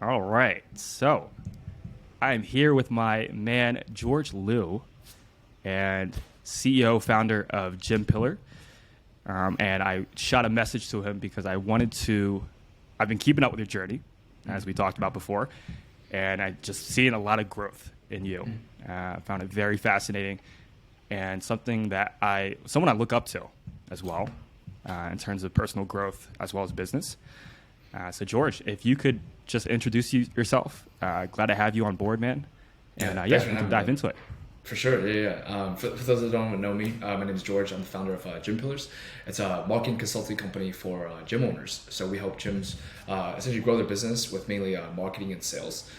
All right. So I'm here with my man, George Liu, and CEO, founder of Gym Pillar. And I shot a message to him because I've been keeping up with your journey, as we talked about before, and I just seen a lot of growth in you. I found it very fascinating and someone I look up to as well, in terms of personal growth as well as business. So George, if you could just introduce yourself, glad to have you on board, man. And Thanks we for can having dive me. into it. For sure, yeah. For those that don't know me, my name is George. I'm the founder of Gym Pillars. It's a marketing consulting company for gym owners. So we help gyms essentially grow their business with mainly marketing and sales.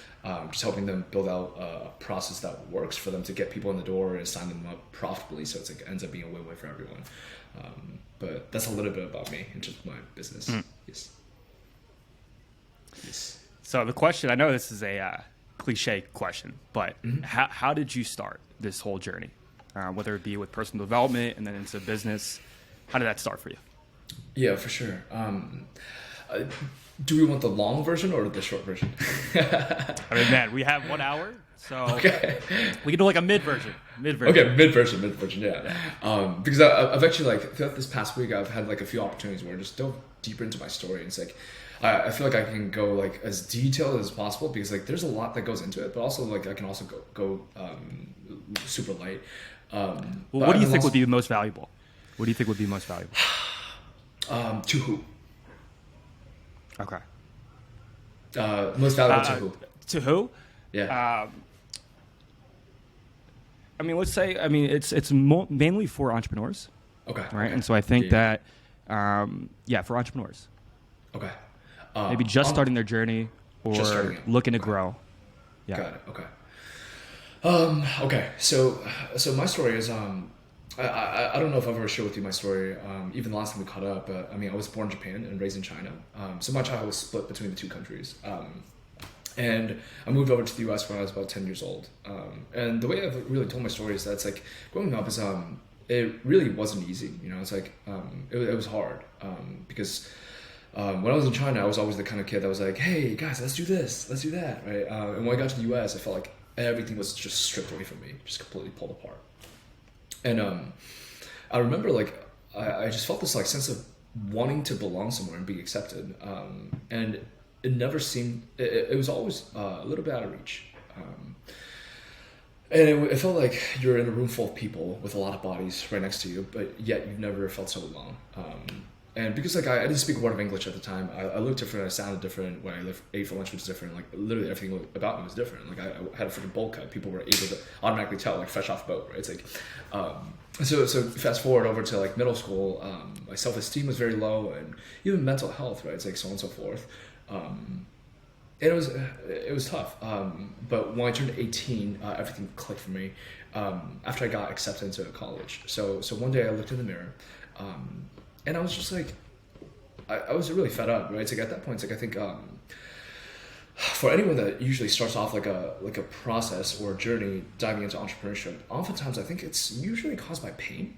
Just helping them build out a process that works for them to get people in the door and sign them up profitably. So it's like ends up being a win-win for everyone. But that's a little bit about me and just my business. Yes. Yes. So the question, I know this is a cliche question, but how did you start this whole journey? Whether it be with personal development and then into business, how did that start for you? Yeah, for sure. Uh, do we want the long version or the short version? I mean, man, we have 1 hour, so Okay. we can do like a mid version. Okay, mid version, yeah. Because I've actually like throughout this past week, I've had like a few opportunities where I just dove deeper into my story. And it's like I feel like I can go like as detailed as possible because like there's a lot that goes into it, but also like I can also go super light. Well, But what do you I'm think would also, be most valuable? What do you think would be most valuable? to who? Okay. Most valuable to Uh, who? to who? Yeah. I mean, let's say, it's mainly for entrepreneurs, Okay. right? Okay. And so I think Yeah. that, for entrepreneurs, Okay. maybe just On- starting their journey Just starting or it. looking to Okay. grow. Yeah. Got it. Okay. Okay. So my story is I don't know if I've ever shared with you my story. Even the last time we caught up, but I mean I was born in Japan and raised in China. So my childhood was split between the two countries. And I moved over to the U.S. when I was about 10 years old. And the way I've really told my story is that it's like growing up is it really wasn't easy. You know, it's like it was hard because. When I was in China, I was always the kind of kid that was like, "Hey guys, let's do this, let's do that," right? And when I got to the U.S., I felt like everything was just stripped away from me, just completely pulled apart. And I remember like I just felt this like sense of wanting to belong somewhere and be accepted. And it never seemed it was always a little bit out of reach. And it felt like you're in a room full of people with a lot of bodies right next to you, but yet you've never felt so alone. And because like I didn't speak a word of English at the time, I looked different, I sounded different. When I ate for lunch was different. Like literally everything about me was different. Like I had a freaking bowl cut. People were able to automatically tell, like fresh off boat, right? It's like, so fast forward over to like middle school, my self esteem was very low, and even mental health, right? It's like so on and so forth. And it was tough. But when I turned 18, everything clicked for me. After I got accepted into college, so one day I looked in the mirror. And I was just like, I was really fed up, right? It's like at that point, it's like I think for anyone that usually starts off like a process or a journey diving into entrepreneurship, oftentimes I think it's usually caused by pain.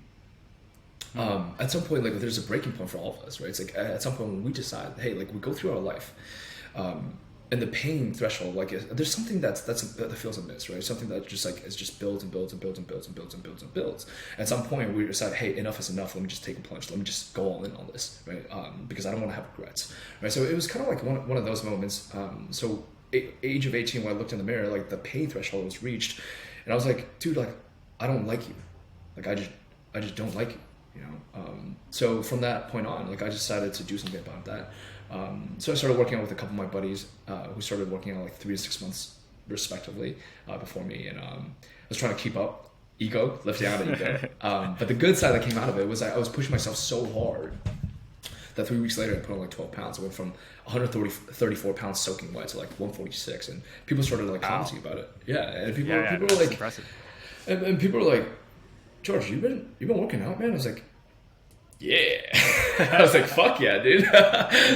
At some point, like there's a breaking point for all of us, right? It's like at some point when we decide, hey, like we go through our life, and the pain threshold, like there's something that feels amiss, right? Something that just like is just builds and builds and builds and builds and builds and builds and builds. At some point, we decide, hey, enough is enough. Let me just take a plunge. Let me just go all in on this, right? Because I don't want to have regrets, right? So it was kind of like one of those moments. Age of 18, when I looked in the mirror, like the pain threshold was reached, and I was like, dude, like I don't like you, like I just don't like you. You know, so from that point on, like I decided to do something about that. So I started working out with a couple of my buddies who started working out like 3 to 6 months respectively before me, and I was trying to keep up lifting out of ego. But the good side that came out of it was I was pushing myself so hard that 3 weeks later I put on like 12 pounds. I went from 134 pounds soaking wet to like 146, and people started like commenting about it. Yeah, and people were That's like, impressive. and people were like, George, you've been working out, man? I was like, yeah. I was like, fuck yeah, dude.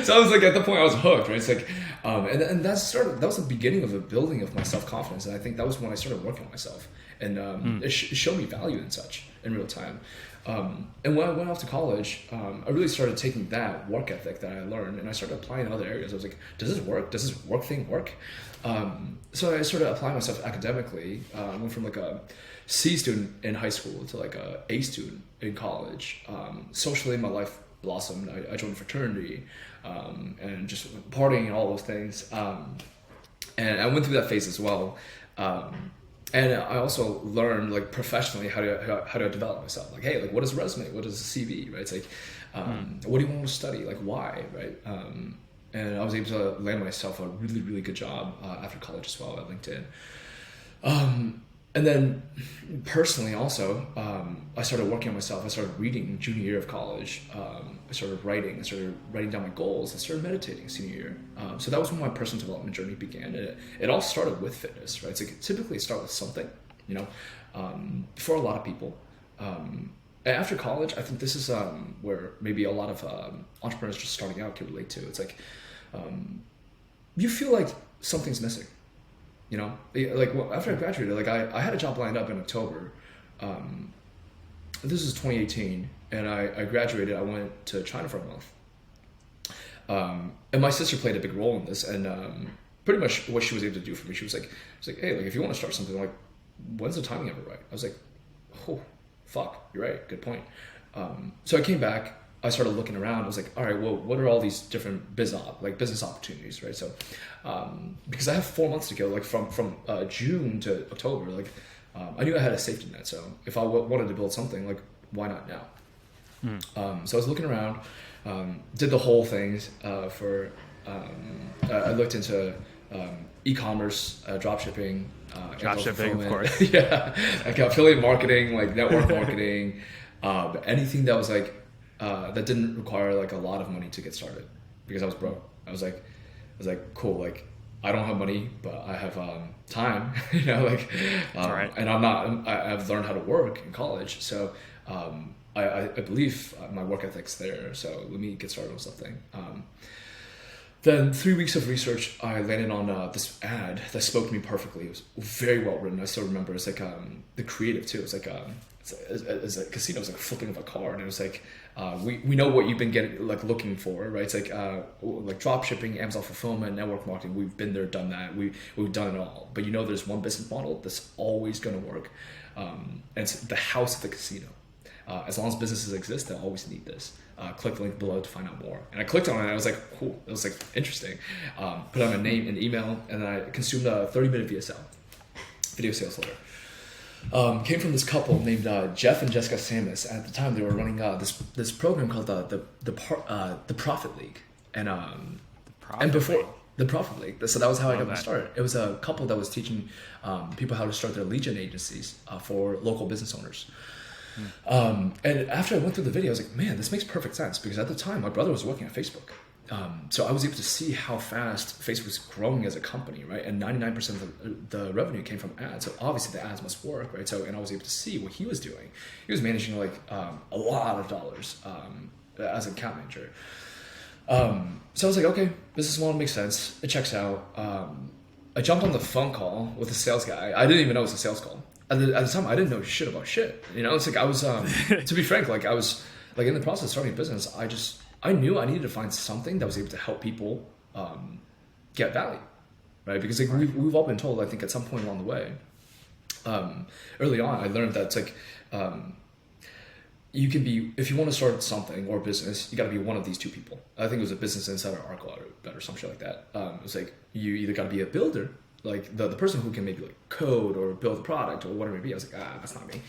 So I was like, at the point I was hooked, right? It's like, and that was the beginning of the building of my self-confidence. And I think that was when I started working on myself, and it showed me value and such in real time. And when I went off to college, I really started taking that work ethic that I learned and I started applying in other areas. I was like, does this work? Does this work thing work? So I started applying myself academically. I went from like a C student in high school to like a A student in college. Socially, my life blossomed. I joined a fraternity and just partying and all those things. And I went through that phase as well. And I also learned like professionally how to develop myself. Like, hey, like what is a resume? What is a CV? Right? It's like, what do you want to study? Like, why? Right? And I was able to land myself a really, really good job after college as well at LinkedIn. And then personally also, I started working on myself. I started reading junior year of college. I started writing down my goals. I started meditating senior year. So that was when my personal development journey began. And it all started with fitness, right? So typically start with something, you know, for a lot of people. And after college, I think this is where maybe a lot of entrepreneurs just starting out can relate to. It's like, you feel like something's missing. You know, like after I graduated, like I had a job lined up in October. This is 2018, and I graduated. I went to China for a month, and my sister played a big role in this. And pretty much what she was able to do for me, she was like, hey, like if you want to start something, like when's the timing ever right? I was like, oh, fuck, you're right, good point. So I came back. I started looking around. I was like, all right, well, what are all these different business opportunities, right? So, because I have 4 months to go, like from June to October, like I knew I had a safety net. So if I wanted to build something, like why not now? So I was looking around, did the whole things I looked into e-commerce, dropshipping, of course. Yeah, like affiliate marketing, like network marketing, anything that was like. That didn't require like a lot of money to get started because I was broke. I was like, cool. Like I don't have money, but I have time, you know, like, Right. and I've learned how to work in college. So, I believe my work ethic's there. So let me get started with something. Then 3 weeks of research, I landed on this ad that spoke to me perfectly. It was very well written. I still remember. It's like the creative too. It's like it's a casino. It was like flipping of a card, and it was like we know what you've been looking for, right? It's like drop shipping, Amazon fulfillment, network marketing. We've been there, done that. We've done it all. But you know, there's one business model that's always going to work, and it's the house at the casino. As long as businesses exist, they'll always need this. Click the link below to find out more. And I clicked on it and I was like, cool. It was like interesting. Put on my name and email, and then I consumed a 30-minute video sales letter. Came from this couple named Jeff and Jessica Samus. At the time, they were running this program called the Profit League, and before the Profit League. So that was how I got my start. It was a couple that was teaching people how to start their lead gen agencies for local business owners. And after I went through the video, I was like, man, this makes perfect sense, because at the time my brother was working at Facebook. So I was able to see how fast Facebook was growing as a company, right? And 99% of the revenue came from ads. So obviously the ads must work, right? So, and I was able to see what he was doing. He was managing like a lot of dollars as an account manager. So I was like, okay, business model makes sense. It checks out. I jumped on the phone call with the sales guy. I didn't even know it was a sales call. At the time, I didn't know shit about shit. You know, it's like I was, to be frank, like I was like in the process of starting a business. I knew I needed to find something that was able to help people get value, right? Because like we've all been told, I think at some point along the way, early on, I learned that it's like you can be, if you want to start something or a business, you got to be one of these two people. I think it was a Business Insider article or some shit like that. It was like you either got to be a builder, like the person who can maybe like code or build a product or whatever it may be. I was like, that's not me.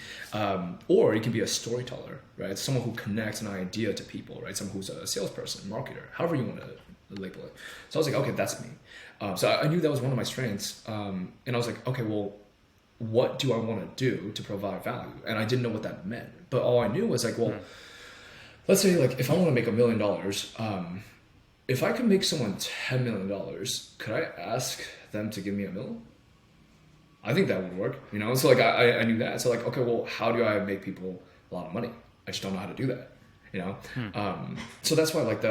Or you can be a storyteller, right? Someone who connects an idea to people, right? Someone who's a salesperson, marketer, however you want to label it. So I was like, okay, that's me. So I knew that was one of my strengths. And I was like, okay, well, what do I want to do to provide value? And I didn't know what that meant. But all I knew was like, well, let's say like if I want to make $1 million, if I could make someone $10 million, could I ask them to give me $1 million? I think that would work, you know? So like I knew that. So like, okay, well, how do I make people a lot of money? I just don't know how to do that, you know? So that's why like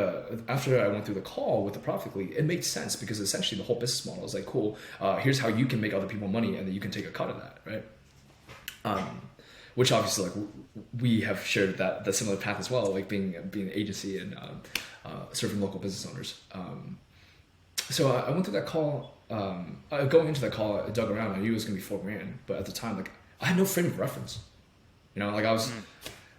after I went through the call with the Profit League, it made sense, because essentially the whole business model is like, cool, here's how you can make other people money, and then you can take a cut of that, right? which obviously like we have shared that similar path as well, like being an agency and serving local business owners. So I went through that call. Going into that call, I dug around. I knew it was gonna be $4,000, but at the time, like I had no frame of reference. You know, like I was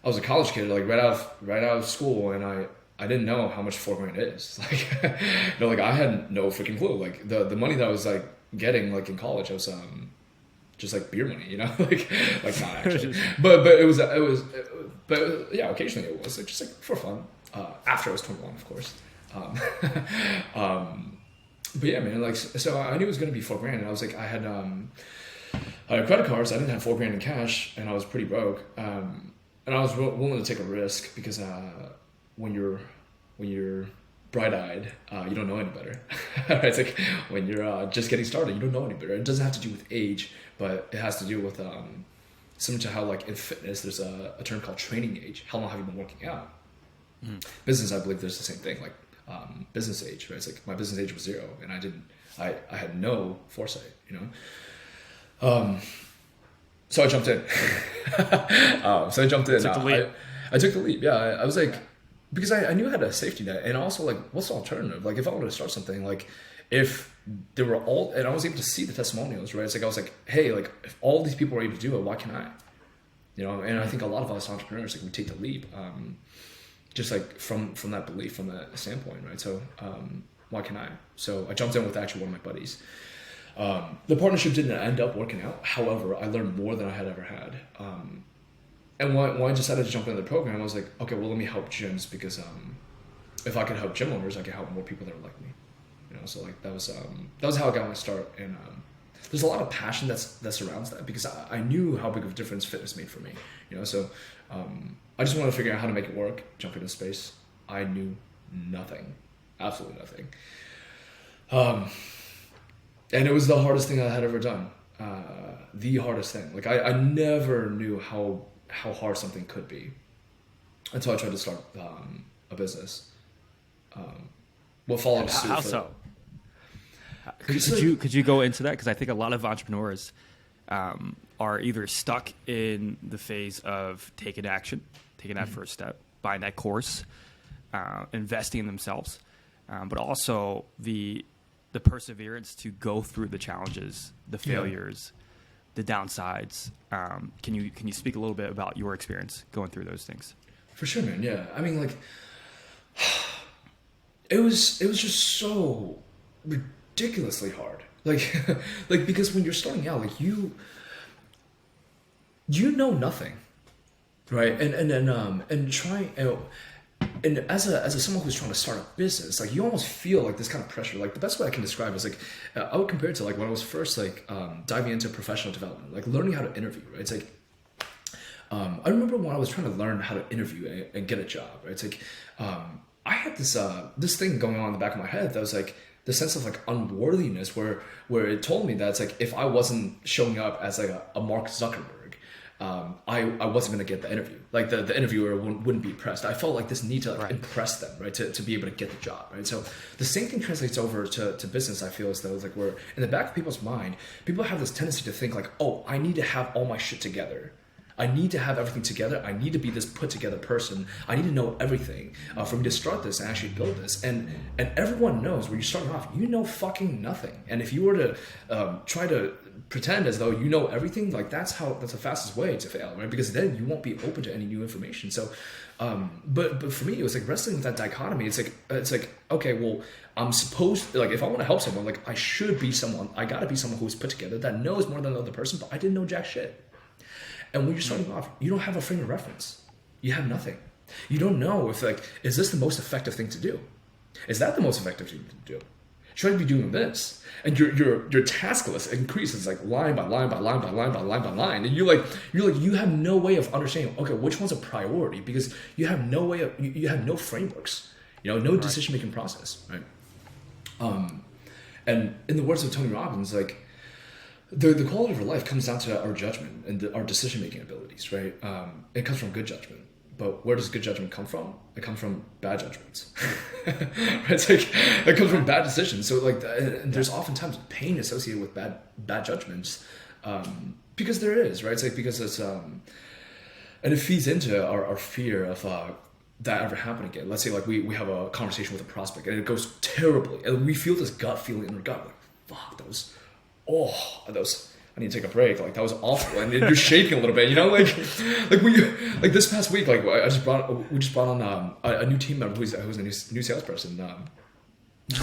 a college kid, like right out of school, and I didn't know how much $4,000 is. Like, you know, like I had no freaking clue. Like the money that I was like getting like in college, I was just like beer money, you know, like not actually, but it was but yeah, occasionally it was like just like for fun. After I was 21, of course. But yeah, man, like so I knew it was gonna be $4,000, and I was like I had credit cards. I didn't have $4,000 in cash, and I was pretty broke. And I was willing to take a risk because when you're bright-eyed, you don't know any better. It's like when you're just getting started, you don't know any better. It doesn't have to do with age, but it has to do with similar to how like in fitness, there's a term called training age. How long have you been working out? Business, I believe there's the same thing, like business age, right? It's like my business age was 0, and I had no foresight, you know. So I jumped in. I took the leap. I took the leap. Yeah, I was like, because I knew I had a safety net, and also like, what's the alternative? Like, if I wanted to start something, like, if there were all, and I was able to see the testimonials, right? It's like I was like, hey, like, if all these people are able to do it, why can't I? You know, and I think a lot of us entrepreneurs, like, we take the leap, just like from that belief, from that standpoint, right? So, why can't I? So I jumped in with actually one of my buddies. The partnership didn't end up working out. However, I learned more than I had ever had. And when I decided to jump into the program, I was like, okay, well, let me help gyms, because if I could help gym owners, I could help more people that are like me. You know, so like that was how I got my start. And there's a lot of passion that surrounds that, because I knew how big of a difference fitness made for me. You know, so I just wanted to figure out how to make it work. Jump into space. I knew nothing, absolutely nothing. And it was the hardest thing I had ever done. The hardest thing. Like I never knew how hard something could be until I tried to start a business. What followed suit? How so? Could you go into that? Because I think a lot of entrepreneurs are either stuck in the phase of taking action, taking that first step, buying that course, investing in themselves, but also the perseverance to go through the challenges, the failures, the downsides. Can you speak a little bit about your experience going through those things? For sure, man. Yeah. I mean, like, it was just so ridiculously hard. Like, because when you're starting out, like you know nothing, right? And trying, and as someone who's trying to start a business, like you almost feel like this kind of pressure. Like the best way I can describe it is like I would compare it to like when I was first like diving into professional development, like learning how to interview. Right? It's like I remember when I was trying to learn how to interview and get a job. Right? It's like I had this thing going on in the back of my head that was like the sense of like unworthiness, where it told me that it's like if I wasn't showing up as like a Mark Zuckerberg, I wasn't going to get the interview. Like the interviewer wouldn't be impressed. I felt like this need to like impress them, right? To be able to get the job, right? So the same thing translates over to business. I feel as though it's like we're in the back of people's mind, people have this tendency to think like, oh, I need to have all my shit together. I need to have everything together. I need to be this put together person. I need to know everything for me to start this and actually build this. And everyone knows when you're starting off, you know fucking nothing. And if you were to try to pretend as though you know everything, like that's the fastest way to fail, right? Because then you won't be open to any new information. So, but for me, it was like wrestling with that dichotomy. It's like okay, well, I'm supposed like if I want to help someone, like I should be someone. I got to be someone who's put together that knows more than the other person. But I didn't know jack shit. And when you're starting off, you don't have a frame of reference. You have nothing. You don't know if like, is this the most effective thing to do? Is that the most effective thing to do? Should I be doing this? And your task list increases like line by line by line by line by line by line. And you have no way of understanding, okay, which one's a priority, because you have no way of, you have no frameworks, no decision-making process, right? And in the words of Tony Robbins, like, the quality of our life comes down to our judgment and our decision-making abilities, right? It comes from good judgment. But where does good judgment come from? It comes from bad judgments. It's like, it comes from bad decisions. So like, there's oftentimes pain associated with bad judgments, because there is, right? It's like, because it's, And it feeds into our fear of that ever happening again. Let's say like we have a conversation with a prospect and it goes terribly, and we feel this gut feeling in our gut, like, fuck, that was, I need to take a break. Like that was awful, and you're shaking a little bit, you know, like this past week, like we just brought on a new team member who's a new salesperson,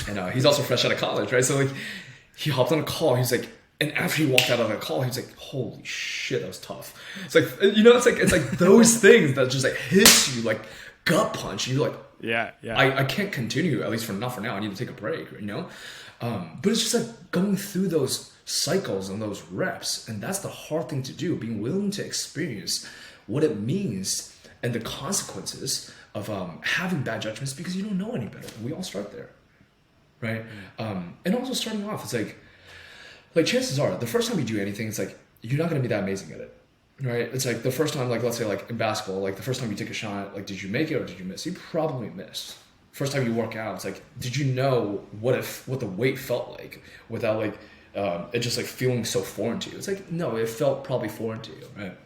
and he's also fresh out of college, right? So like he hopped on a call. He's like, and after he walked out of the call, he was like, "Holy shit, that was tough." It's like, you know, it's like those things that just like hits you like gut punch. You're like, yeah. I can't continue, at least not for now. I need to take a break, you know. But it's just like going through those cycles and those reps, and that's the hard thing to do. Being willing to experience what it means and the consequences of having bad judgments, because you don't know any better. We all start there, right? And also starting off, it's like chances are the first time you do anything, it's like you're not going to be that amazing at it, right? It's like the first time, like let's say like in basketball, like the first time you take a shot, like did you make it or did you miss? You probably missed. First time you work out, it's like, did you know what the weight felt like without like it just like feeling so foreign to you? It's like, no, it felt probably foreign to you, right?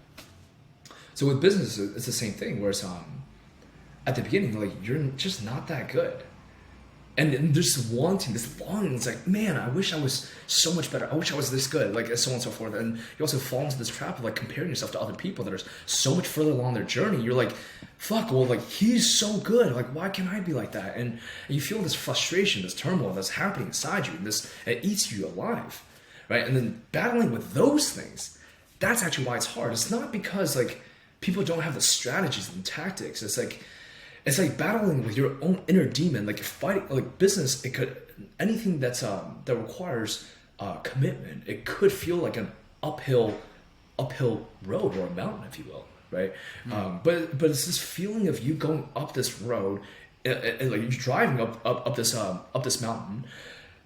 So with business, it's the same thing, where it's at the beginning, like you're just not that good. And there's this longing. It's like, man, I wish I was so much better. I wish I was this good, like so on and so forth. And you also fall into this trap of like comparing yourself to other people that are so much further along their journey. You're like, fuck, well, like he's so good. Like, why can't I be like that? And you feel this frustration, this turmoil that's happening inside you, and it eats you alive, right? And then battling with those things, that's actually why it's hard. It's not because like people don't have the strategies and tactics. It's like battling with your own inner demon. Like fighting, like business, it could, anything that's that requires commitment, it could feel like an uphill road or a mountain, if you will, right? But it's this feeling of you going up this road, and like you're driving up this mountain,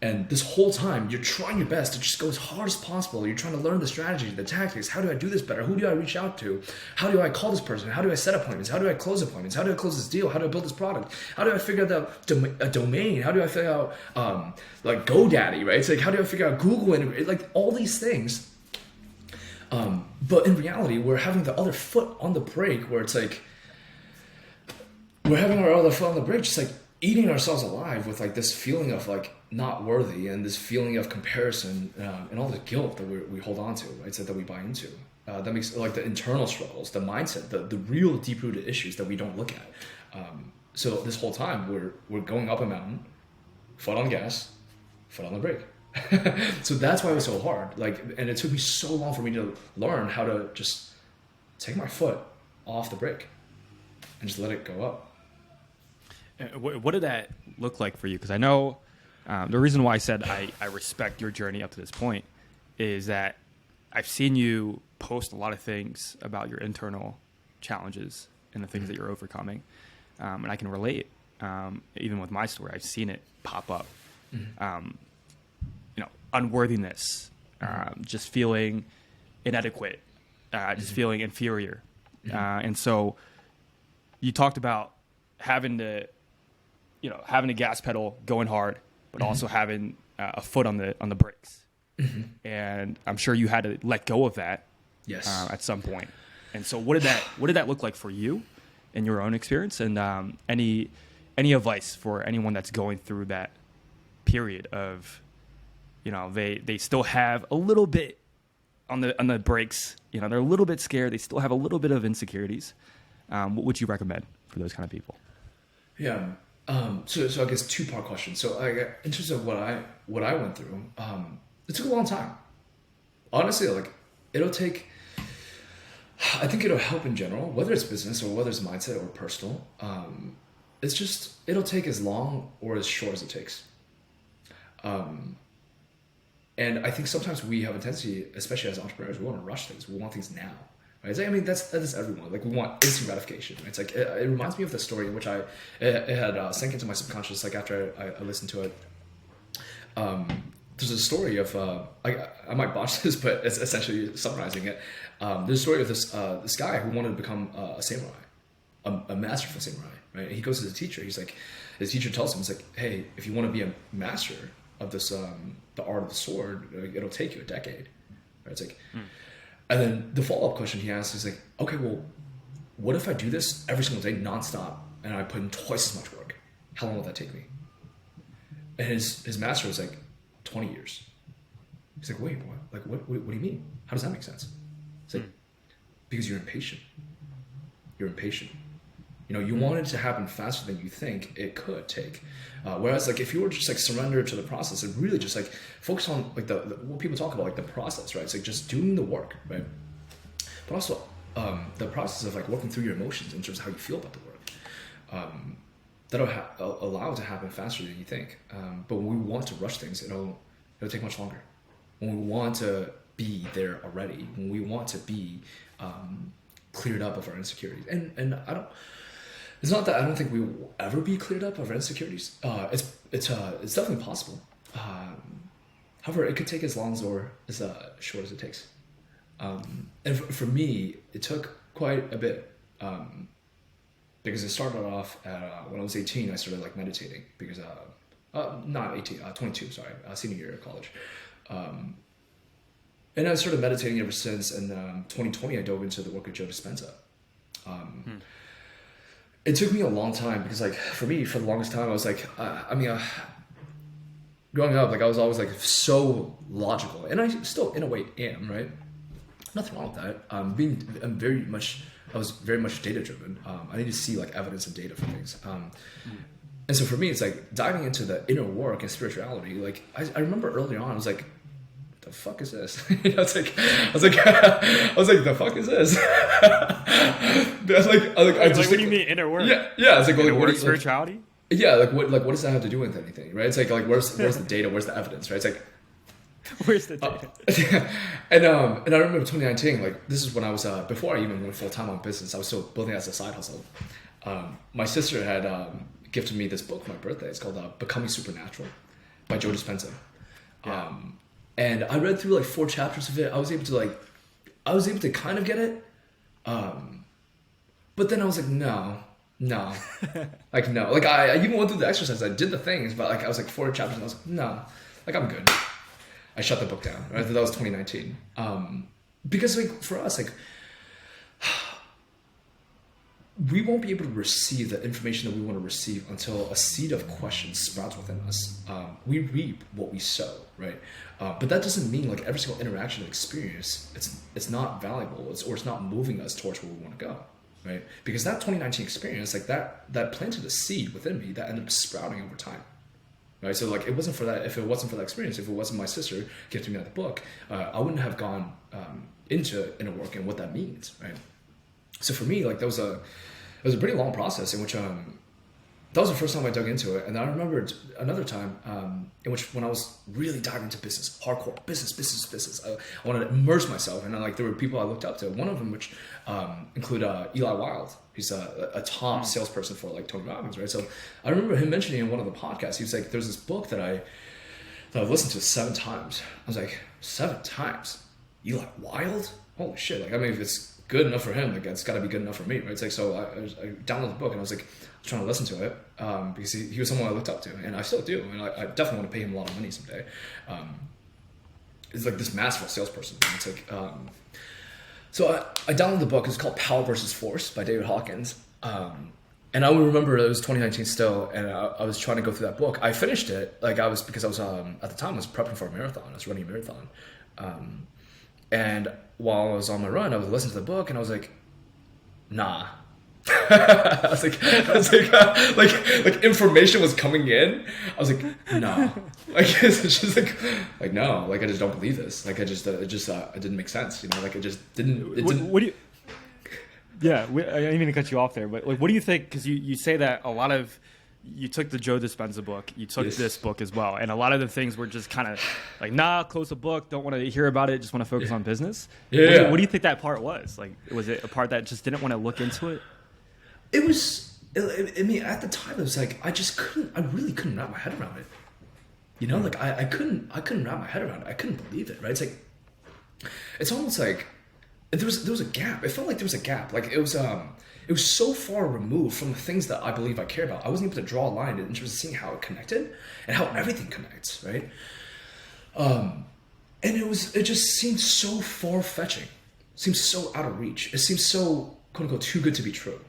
and this whole time you're trying your best to just go as hard as possible. You're trying to learn the strategy, the tactics. How do I do this better? Who do I reach out to? How do I call this person? How do I set appointments? How do I close appointments? How do I close this deal? How do I build this product? How do I figure out a domain? How do I figure out like GoDaddy, right? It's like, how do I figure out Google integrate? Like all these things. But in reality, we're having the other foot on the brake, where it's like we're having our other foot on the brake, just like eating ourselves alive with like this feeling of like not worthy, and this feeling of comparison, and all the guilt that we hold on to, right? So that we buy into. That makes like the internal struggles, the mindset, the real deep-rooted issues that we don't look at. So this whole time we're going up a mountain, foot on the gas, foot on the brake. So that's why it was so hard. Like, and it took me so long for me to learn how to just take my foot off the brake and just let it go up. What did that look like for you? Because I know the reason why I said I respect your journey up to this point is that I've seen you post a lot of things about your internal challenges and the things that you're overcoming. And I can relate, even with my story. I've seen it pop up. Unworthiness, just feeling inadequate, just feeling inferior. And so you talked about having to gas pedal, going hard, but also having a foot on the brakes. And I'm sure you had to let go of that at some point. And so what did that look like for you in your own experience? And any advice for anyone that's going through that period of, they still have a little bit on the brakes, they're a little bit scared, they still have a little bit of insecurities. What would you recommend for those kind of people? Yeah. So I guess two-part question. So in terms of what I went through, it took a long time. Honestly, like I think it'll help in general, whether it's business or whether it's mindset or personal. It'll take as long or as short as it takes. And I think sometimes we have a tendency, especially as entrepreneurs, we want to rush things. We want things now. Right? It's like, I mean, that's everyone. Like, we want instant gratification. It's like, it reminds me of the story in which it had sank into my subconscious, like after I listened to it. There's a story of, I might botch this, but it's essentially summarizing it. There's a story of this guy who wanted to become a samurai, a masterful samurai, right? And he goes to the teacher. He's like, his teacher tells him, he's like, hey, if you want to be a master of this, the art of the sword, it'll take you a decade. Right? It's like, and then the follow-up question he asks is like, okay, well, what if I do this every single day nonstop and I put in twice as much work? How long will that take me? And his master was like, 20 years. He's like, wait, what? Like, what do you mean? How does that make sense? It's like, because you're impatient. You're impatient. You know, you want it to happen faster than you think it could take. Whereas, like, if you were just like surrender to the process and really just like focus on like the what people talk about, like the process, right? It's like just doing the work, right? But also the process of like working through your emotions in terms of how you feel about the work. That'll allow it to happen faster than you think. But when we want to rush things, it'll take much longer. When we want to be there already, when we want to be cleared up of our insecurities, and it's not that I don't think we will ever be cleared up of our insecurities. It's definitely possible. However, it could take as long or as short as it takes. And for me, it took quite a bit. Because it started off at, when I was 18, I started like meditating because, not 18, 22, sorry, senior year of college. And I started meditating ever since. And 2020, I dove into the work of Joe Dispenza. It took me a long time because like, for me, for the longest time, I was like, growing up, like I was always like so logical, and I still in a way am, right? Nothing wrong with that. I was very much data driven. I need to see like evidence and data for things. And so for me, it's like diving into the inner work and spirituality. Like I remember early on, I was like, the fuck is this? You know, I was like, the fuck is this? What do you mean inner work? Yeah. It's like, well, inner work, spirituality? Yeah, like what does that have to do with anything, right? It's like where's the data? Where's the evidence, right? It's like, where's the data? And I remember 2019, like this is when I was before I even went full time on business. I was still building it as a side hustle. My sister had gifted me this book for my birthday. It's called Becoming Supernatural by Joe Dispenza. Yeah. And I read through like 4 chapters of it. I was able to kind of get it. But then I was like, no. Like, no. Like I even went through the exercise. I did the things, but like I was like 4 chapters and I was like, no. Like I'm good. I shut the book down. Right? That was 2019. Because like for us, like we won't be able to receive the information that we want to receive until a seed of questions sprouts within us. We reap what we sow, right? But that doesn't mean like every single interaction and experience, it's not valuable, or it's not moving us towards where we want to go, right? Because that 2019 experience, like that planted a seed within me that ended up sprouting over time. Right, so like it wasn't for that. If it wasn't for that experience, if it wasn't my sister gifting me the book, I wouldn't have gone into inner work and what that means, right? So for me, like it was a pretty long process in which that was the first time I dug into it. And I remembered another time in which when I was really diving into business, hardcore business, I wanted to immerse myself, and like there were people I looked up to. One of them, which include Eli Wild. He's a top salesperson for like Tony Robbins, right? So I remember him mentioning in one of the podcasts, he was like, there's this book that I've listened to 7 times. I was like, 7 times? Eli Wild? Holy shit. Like, I mean, if it's good enough for him, like it's got to be good enough for me, right? It's like, so I downloaded the book and I was like, trying to listen to it because he was someone I looked up to, and I still do, and I definitely want to pay him a lot of money someday. It's like this masterful salesperson. It's like, so I downloaded the book. It's called Power versus Force by David Hawkins. And I remember it was 2019 still, and I was trying to go through that book. I finished it, like because I was at the time I was prepping for a marathon. I was running a marathon, and while I was on my run, I was listening to the book, and I was like, nah. I was like information was coming in. I was like, no, like it's just like no, like I just don't believe this. Like it didn't make sense, you know. Like it just didn't. What do you? Yeah, I didn't mean to cut you off there, but like, what do you think? Because you say that a lot of you took the Joe Dispenza book, you took this book as well, and a lot of the things were just kind of like, nah, close the book, don't want to hear about it, just want to focus on business. Yeah. What do you think that part was? Like, was it a part that just didn't want to look into it? It was. I mean, at the time, it was like I really couldn't wrap my head around it. You know, like I couldn't wrap my head around it. I couldn't believe it. Right? It's like, it's almost like there was a gap. It felt like there was a gap. Like it was so far removed from the things that I believe I care about. I wasn't able to draw a line in terms of seeing how it connected and how everything connects. Right? And it just seemed so far-fetching. Seemed so out of reach. It seemed so quote unquote too good to be true.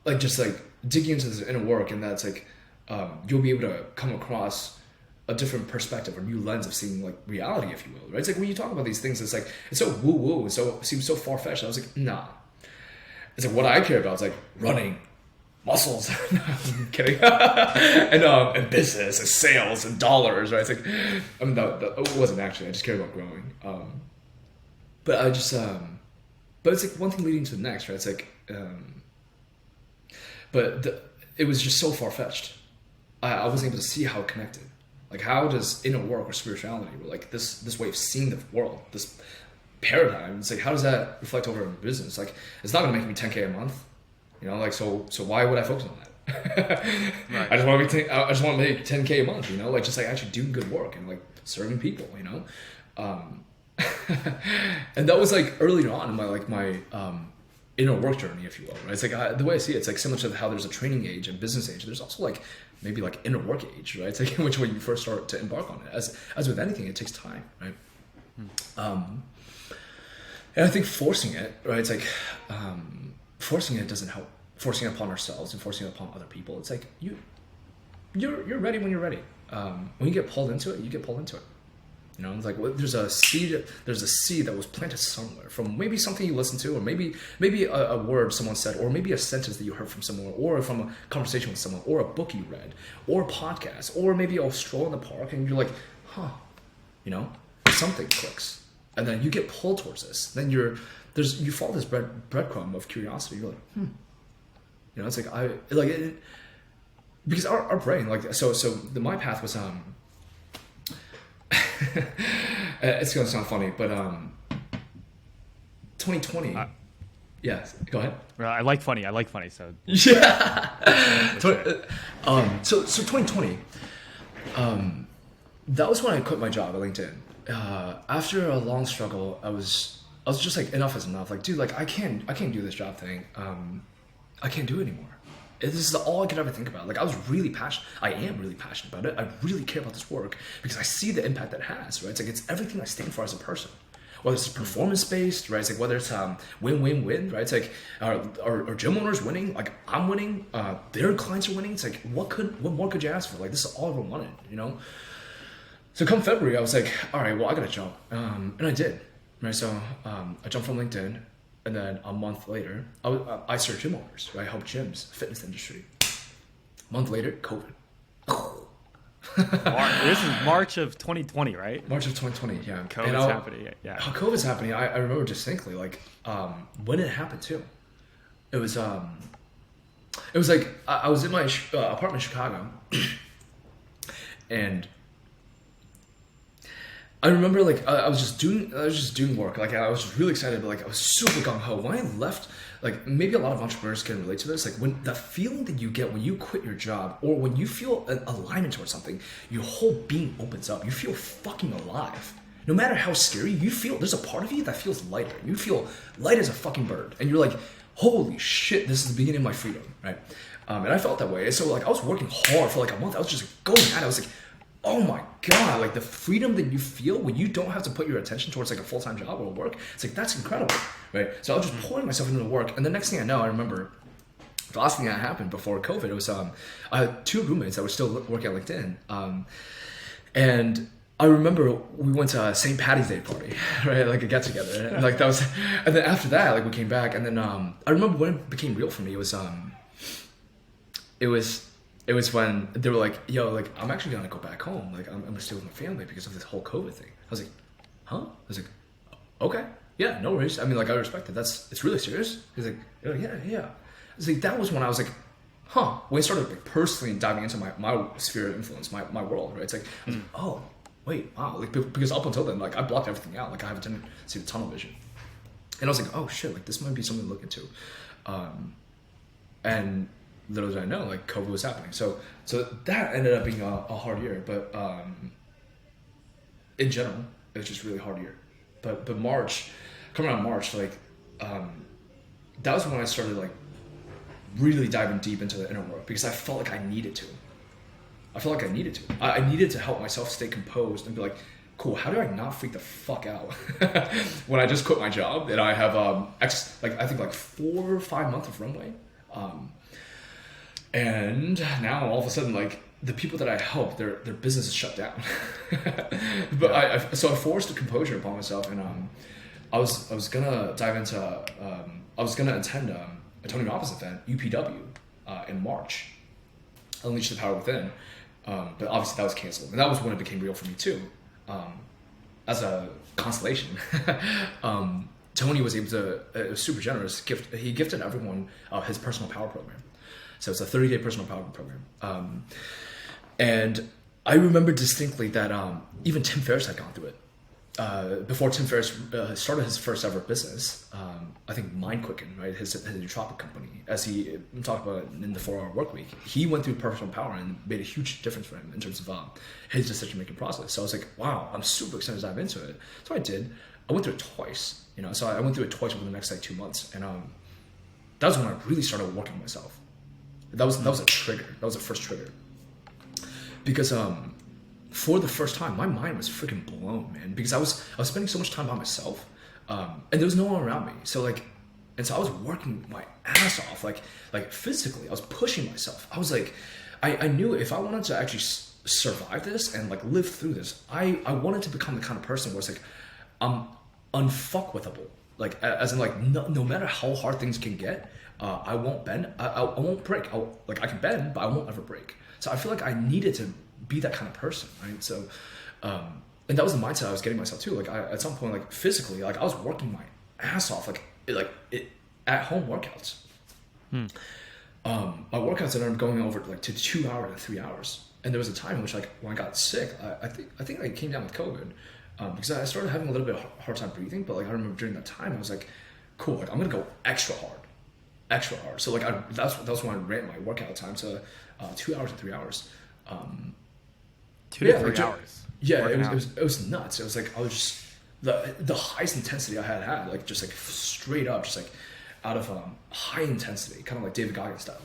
Like just like digging into this inner work, and that's like you'll be able to come across a different perspective or new lens of seeing like reality, if you will, right? It's like when you talk about these things, it's like it's so woo woo and so it seems so far fetched. I was like, nah. It's like what I care about is like running, muscles. I'm kidding. and business and sales and dollars, right? It's like I mean that it wasn't actually. I just cared about growing. But I just but it's like one thing leading to the next, right? It's like it was just so far fetched. I wasn't able to see how it connected. Like, how does inner work or spirituality, or like this way of seeing the world, this paradigm, it's like, how does that reflect over in business? Like, it's not gonna make me 10K a month, you know. Like, so why would I focus on that? Right. I just want to make 10K a month, you know. Like, just like actually doing good work and like serving people, you know. And that was like earlier on in my inner work journey, if you will, right? It's like the way I see it, it's like similar to how there's a training age and business age. There's also like maybe like inner work age, right? It's like in which way you first start to embark on it. As with anything, it takes time, right? And I think forcing it, right? It's like forcing it doesn't help. Forcing it upon ourselves and forcing it upon other people. It's like you're ready when you're ready. When you get pulled into it, you get pulled into it. You know, it's like there's a seed that was planted somewhere from maybe something you listened to, or maybe a word someone said, or maybe a sentence that you heard from someone, or from a conversation with someone, or a book you read, or a podcast, or maybe a stroll in the park, and you're like, huh, you know, something clicks, and then you get pulled towards this. Then you follow this breadcrumb of curiosity. You're like, you know, it's like because our brain, like, so my path was it's gonna sound funny, but 2020. Yeah, go ahead. Well, I like funny. So yeah. So 2020. That was when I quit my job at LinkedIn. After a long struggle, I was just like, enough is enough. Like, dude, like I can't do this job thing. I can't do it anymore. This is all I could ever think about. Like, I am really passionate about it. I really care about this work because I see the impact that it has, right? It's like, it's everything I stand for as a person. Whether it's performance-based, right? It's like, whether it's win-win-win, right? It's like, our gym owners winning, like I'm winning, their clients are winning. It's like, what more could you ask for? Like, this is all I ever wanted, you know? So come February, I was like, all right, well, I gotta jump. And I did, right? So I jumped from LinkedIn. And then a month later, I started gym owners, right? I helped gyms, fitness industry. A month later, COVID. This is March of 2020, right? March of 2020, yeah. COVID's happening, yeah. How COVID's happening, I remember distinctly, like, when it happened too. It was like, I was in my apartment in Chicago, and I remember, like, I was just doing work. Like, I was just really excited, but like, I was super gung ho. When I left, like, maybe a lot of entrepreneurs can relate to this. Like, when the feeling that you get when you quit your job, or when you feel an alignment towards something, your whole being opens up. You feel fucking alive. No matter how scary you feel, there's a part of you that feels lighter. You feel light as a fucking bird, and you're like, holy shit, this is the beginning of my freedom, right? And I felt that way. So like, I was working hard for like a month. I was just going at it. I was like, oh my God, like the freedom that you feel when you don't have to put your attention towards like a full-time job or work, it's like, that's incredible, right? So I was just pouring myself into the work, and the next thing I know, I remember the last thing that happened before COVID, it was I had two roommates that were still working at LinkedIn, and I remember we went to a St. Patty's Day party, right? Like a get together, and like that was, and then after that, like we came back, and then I remember when it became real for me. It was when they were like, yo, like, I'm actually gonna go back home. Like, I'm gonna stay with my family because of this whole COVID thing. I was like, huh? I was like, okay, yeah, no worries. I mean, like, I respect it. It's really serious. He's like, oh, yeah. I was like, that was when I was like, huh? When I started like, personally diving into my sphere of influence, my world, right? It's like, I was like, oh, wait, wow. Like, because up until then, like, I blocked everything out. Like, I have a tendency to tunnel vision. And I was like, oh shit, like, this might be something to look into. And little did I know, like, COVID was happening. So that ended up being a hard year, but in general, it was just a really hard year. But March, coming out of March, like, that was when I started, like, really diving deep into the inner work, because I felt like I needed to. I needed to help myself stay composed and be like, cool, how do I not freak the fuck out when I just quit my job and I have I think like 4 or 5 months of runway, and now all of a sudden like the people that I help, their business is shut down. But so I forced a composure upon myself, and I was gonna dive into I was gonna attend a Tony Robbins event, UPW, in March, Unleash the Power Within, but obviously that was canceled, and that was when it became real for me too. As a constellation, Tony was able to, it was super generous, he gifted everyone his personal power program. So it's a 30-day personal power program. And I remember distinctly that even Tim Ferriss had gone through it. Before Tim Ferriss started his first ever business, I think Mind Quicken, right, his nootropic company, as he talked about in the 4-Hour Work Week, he went through personal power and made a huge difference for him in terms of his decision-making process. So I was like, wow, I'm super excited to dive into it. So I did. I went through it twice, so I went through it twice within the next like 2 months. And that was when I really started working on myself. That was a trigger. That was the first trigger. Because for the first time, my mind was freaking blown, man. Because I was spending so much time by myself, and there was no one around me. So I was working my ass off, like physically. I was pushing myself. I was like, I knew if I wanted to actually survive this and like live through this, I wanted to become the kind of person where it's like, I'm unfuckwithable. Like as in like no matter how hard things can get, I won't bend. I won't break. I can bend, but I won't ever break. So I feel like I needed to be that kind of person, right? So, and that was the mindset I was getting myself too. Like at some point, like physically, like I was working my ass off, at home workouts. My workouts ended up going over like to 2 hours to 3 hours. And there was a time in which like when I got sick, I think I came down with COVID, because I started having a little bit of hard time breathing. But like I remember during that time, I was like, cool, like I'm gonna go extra hard. So like that was when I ran my workout time to 2 hours to 3 hours. 2 to 3 hours. Yeah, it was nuts. It was like I was just the highest intensity I had, like just like straight up, just like out of high intensity, kind of like David Goggins style.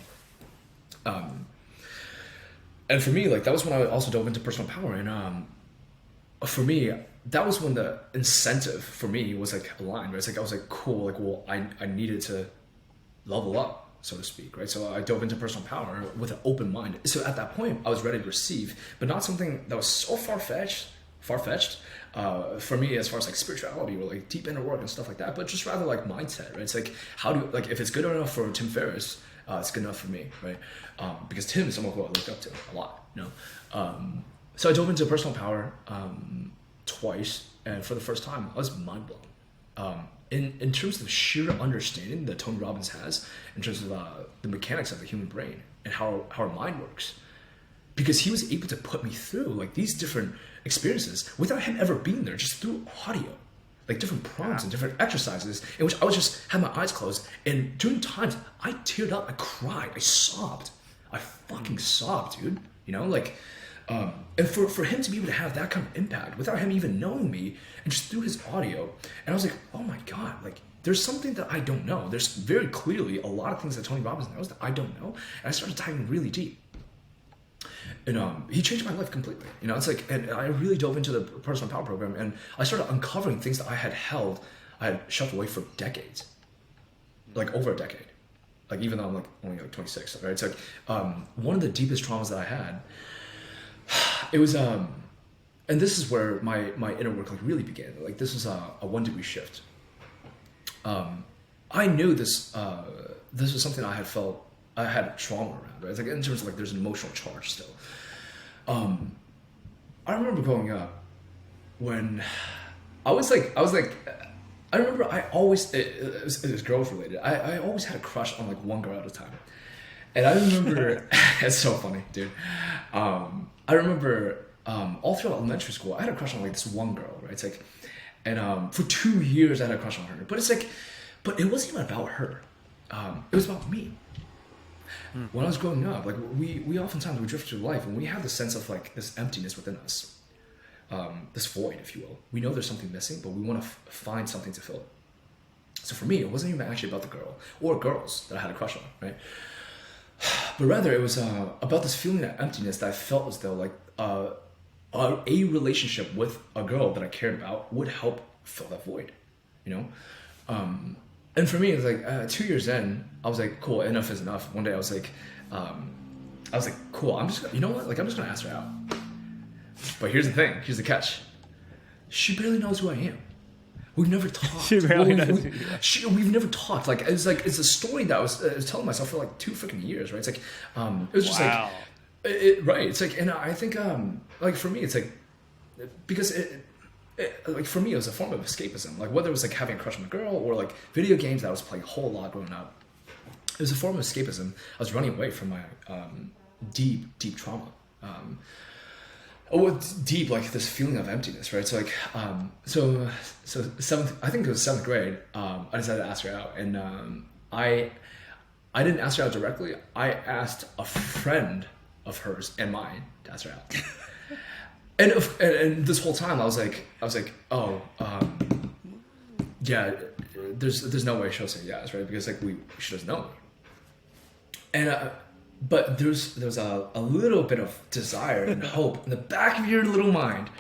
And for me, like that was when I also dove into personal power, and for me, that was when the incentive for me was like aligned. Right? It's like I was like, cool, like well, I needed to level up, so to speak, right? So I dove into personal power with an open mind. So at that point, I was ready to receive, but not something that was so far-fetched for me as far as like spirituality or like deep inner work and stuff like that, but just rather like mindset, right? It's like, how do like if it's good enough for Tim Ferriss, it's good enough for me, right? Because Tim is someone who I look up to a lot, So I dove into personal power twice, and for the first time, I was mind blown. In terms of sheer understanding that Tony Robbins has, in terms of the mechanics of the human brain and how our mind works, because he was able to put me through like these different experiences without him ever being there, just through audio, like different prompts and different exercises in which I was just had my eyes closed, and during times I teared up, I cried, I sobbed, I fucking sobbed, dude. And for him to be able to have that kind of impact without him even knowing me, and just through his audio, and I was like, oh my God, like there's something that I don't know. There's very clearly a lot of things that Tony Robbins knows that I don't know, and I started diving really deep. And he changed my life completely. It's like, and I really dove into the personal power program, and I started uncovering things that I had shoved away for decades, like over a decade. Like even though I'm like only like 26, right? It's like one of the deepest traumas that I had. It was, and this is where my inner work like really began. Like this was a 1 degree shift. I knew this was something I had felt I had trauma around, right? It's like in terms of like there's an emotional charge still. I remember growing up when I remember I always, it was girls related. I always had a crush on like one girl at a time. And I remember, it's so funny, dude. I remember all throughout elementary school, I had a crush on like this one girl, right? It's like, and for 2 years I had a crush on her. But it's like, but it wasn't even about her. It was about me. When I was growing up, like we oftentimes we drift through life and we have this sense of like this emptiness within us, this void, if you will. We know there's something missing, but we want to find something to fill it. So for me, it wasn't even actually about the girl or girls that I had a crush on, right? But rather, it was about this feeling of emptiness that I felt as though like a relationship with a girl that I cared about would help fill that void, you know. And for me, it's like 2 years in, I was like, cool, enough is enough. One day I was like, cool, I'm just, you know what? Like, I'm just gonna ask her out. But here's the thing, here's the catch. She barely knows who I am. We've never talked. She barely knows. We've never talked. Like, it's a story that I was telling myself for like 2 freaking years, right? It's like, it was just Wow. like, right. It's like, and I think, like for me, it's like, because like for me, it was a form of escapism. Like whether it was like having a crush on a girl or like video games that I was playing a whole lot growing up. It was a form of escapism. I was running away from my deep trauma. Deep, like this feeling of emptiness, right? So like, so seventh, I think it was 7th grade. I decided to ask her out, and I didn't ask her out directly. I asked a friend of hers and mine to ask her out. and this whole time I was like, oh, yeah, there's no way she'll say yes, right? Because like she doesn't know me. And but there's a little bit of desire and hope in the back of your little mind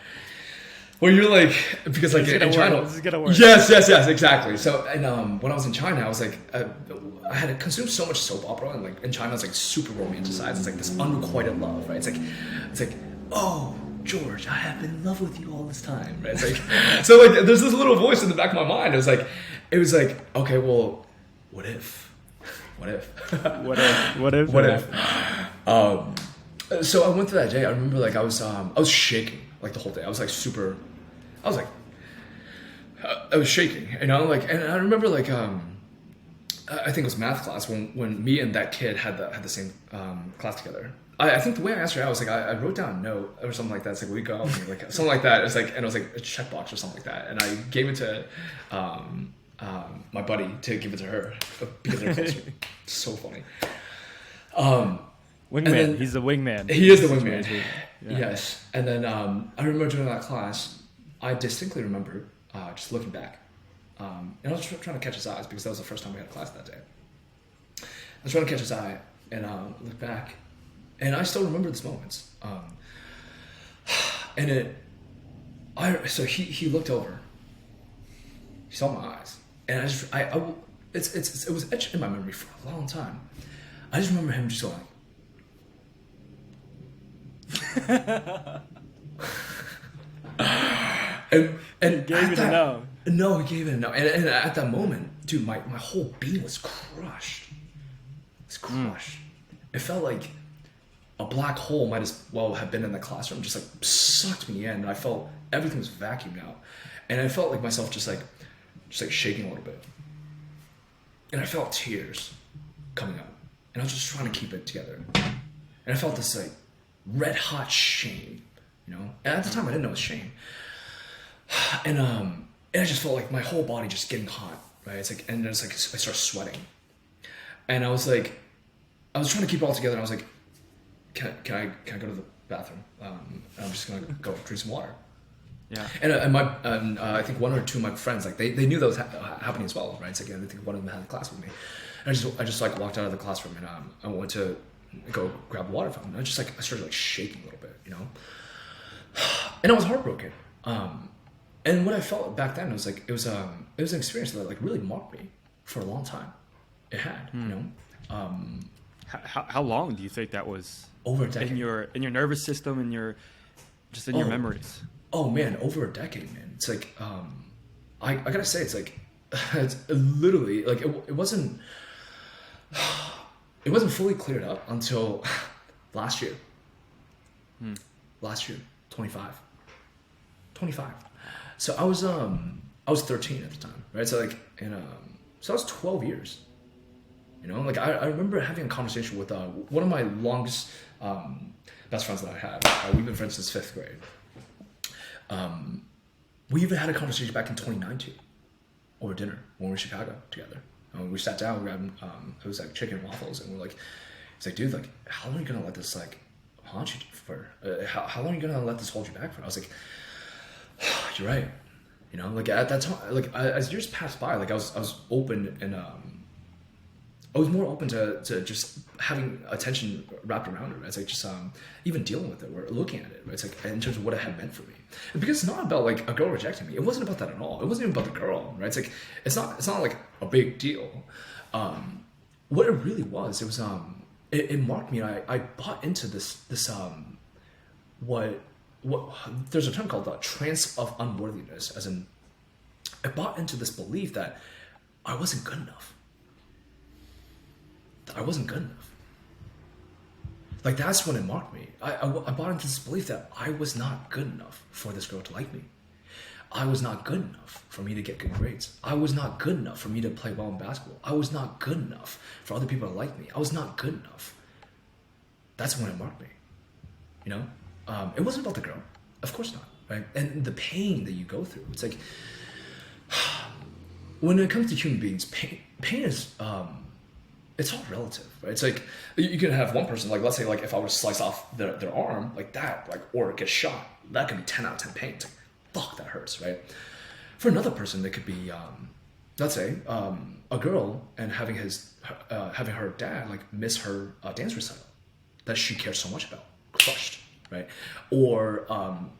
where you're like, because like in China, this is gonna work. Yes, exactly. So and when I was in China, I was like, I had consumed so much soap opera, and like in China, it's like super romanticized. It's like this unrequited love, right? It's like, oh, George, I have been in love with you all this time, right? It's like, so like there's this little voice in the back of my mind. It was like, okay, well, what if? What if? So I went through that day. I remember like I was shaking like the whole day. I was like I was shaking, you know, like, and I remember like I think it was math class when me and that kid had the same class together. I think the way I asked her out was like I wrote down a note or something like that. It's like, will you go out with me? Like something like that. It's like, and it was like a checkbox or something like that. And I gave it to my buddy to give it to her because they're closer. So funny. Wingman. Then, he's the wingman. He is the wingman. Yeah. Yes. And then I remember during that class, I distinctly remember just looking back. And I was trying to catch his eyes because that was the first time we had class that day. I was trying to catch his eye and look back. And I still remember these moments. So he looked over. He saw my eyes. And it was etched in my memory for a long time. I just remember him just going, and he gave it a no. No, he gave it a no. And at that moment, dude, my whole being was crushed. It felt like a black hole might as well have been in the classroom, just like sucked me in. And I felt everything was vacuumed out. And I felt like myself just like shaking a little bit. And I felt tears coming up. And I was just trying to keep it together. And I felt this like red hot shame, you know? And at the time I didn't know it was shame. And I just felt like my whole body just getting hot, right? It's like, and it's like I started sweating. And I was trying to keep it all together. And I was like, can I go to the bathroom? I'm just gonna go drink some water. Yeah. And I think one or two of my friends, like they knew that was happening as well, right? It's like, I think one of them had a class with me. And I just like walked out of the classroom and I went to go grab a water fountain. I started like shaking a little bit, you know? And I was heartbroken. And what I felt back then was like, it was an experience that like really marked me for a long time. It had, you know? How long do you think that was? Over a decade. In your nervous system, in your memories. Oh man, over a decade, man. It's like, I gotta say, it's like, it's literally like it wasn't fully cleared up until last year. Last year, 25. So I was 13 at the time, right? So like, and so I was 12 years. You know, like I remember having a conversation with one of my longest best friends that I had. We've been friends since 5th grade. We even had a conversation back in 2019 over dinner when we were in Chicago together. We sat down, we grabbed it was like chicken and waffles, and we're like, it's like, dude, like, how long are you gonna let this like haunt you for? How long are you gonna let this hold you back for? I was like, you're right. You know, like at that time, like as years passed by, like I was open and I was more open to just having attention wrapped around it. Right? It's like just even dealing with it or looking at it. Right? It's like in terms of what it had meant for me. And because it's not about like a girl rejecting me. It wasn't about that at all. It wasn't even about the girl. Right? It's like it's not like a big deal. What it really was, it was it marked me. I bought into this what there's a term called the trance of unworthiness, as in I bought into this belief that I wasn't good enough. That I wasn't good enough. Like that's when it marked me. I bought into this belief that I was not good enough for this girl to like me. I was not good enough for me to get good grades. I was not good enough for me to play well in basketball. I was not good enough for other people to like me. I was not good enough. That's when it marked me. You know? It wasn't about the girl. Of course not. Right? And the pain that you go through. It's like, when it comes to human beings, pain is, it's all relative, right? It's like, you can have one person, like, let's say, like, if I were to slice off their arm, like that, like, or get shot, that could be 10 out of 10 pain. It's like, fuck, that hurts, right? For another person, that could be, let's say, a girl and having her dad, like, miss her dance recital that she cares so much about, crushed, right? Or,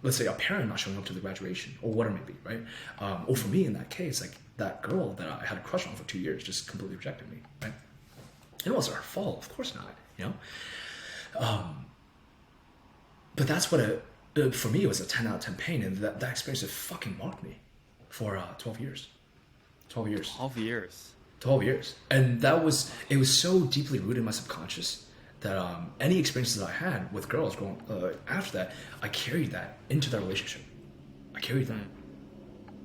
let's say, a parent not showing up to the graduation, or whatever it may be, right? Or for me, in that case, like, that girl that I had a crush on for 2 years just completely rejected me, right? It wasn't her fault, of course not, you know? But that's what for me, it was a 10 out of 10 pain, and that experience had fucking marked me for 12 years. 12 years. 12 years. 12 years. And it was so deeply rooted in my subconscious that any experiences that I had with girls growing after that, I carried that into that relationship. I carried that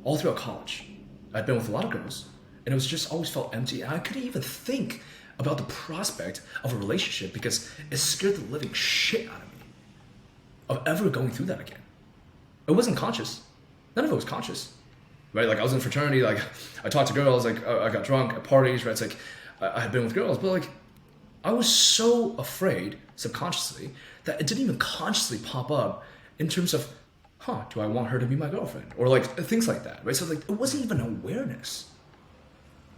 all throughout college. I'd been with a lot of girls, and it was just always felt empty. And I couldn't even think about the prospect of a relationship because it scared the living shit out of me of ever going through that again. It wasn't conscious. None of it was conscious, right? Like I was in fraternity, like I talked to girls, like I got drunk at parties, right? It's like I had been with girls, but like I was so afraid subconsciously that it didn't even consciously pop up in terms of, do I want her to be my girlfriend? Or like things like that, right? So like it wasn't even awareness,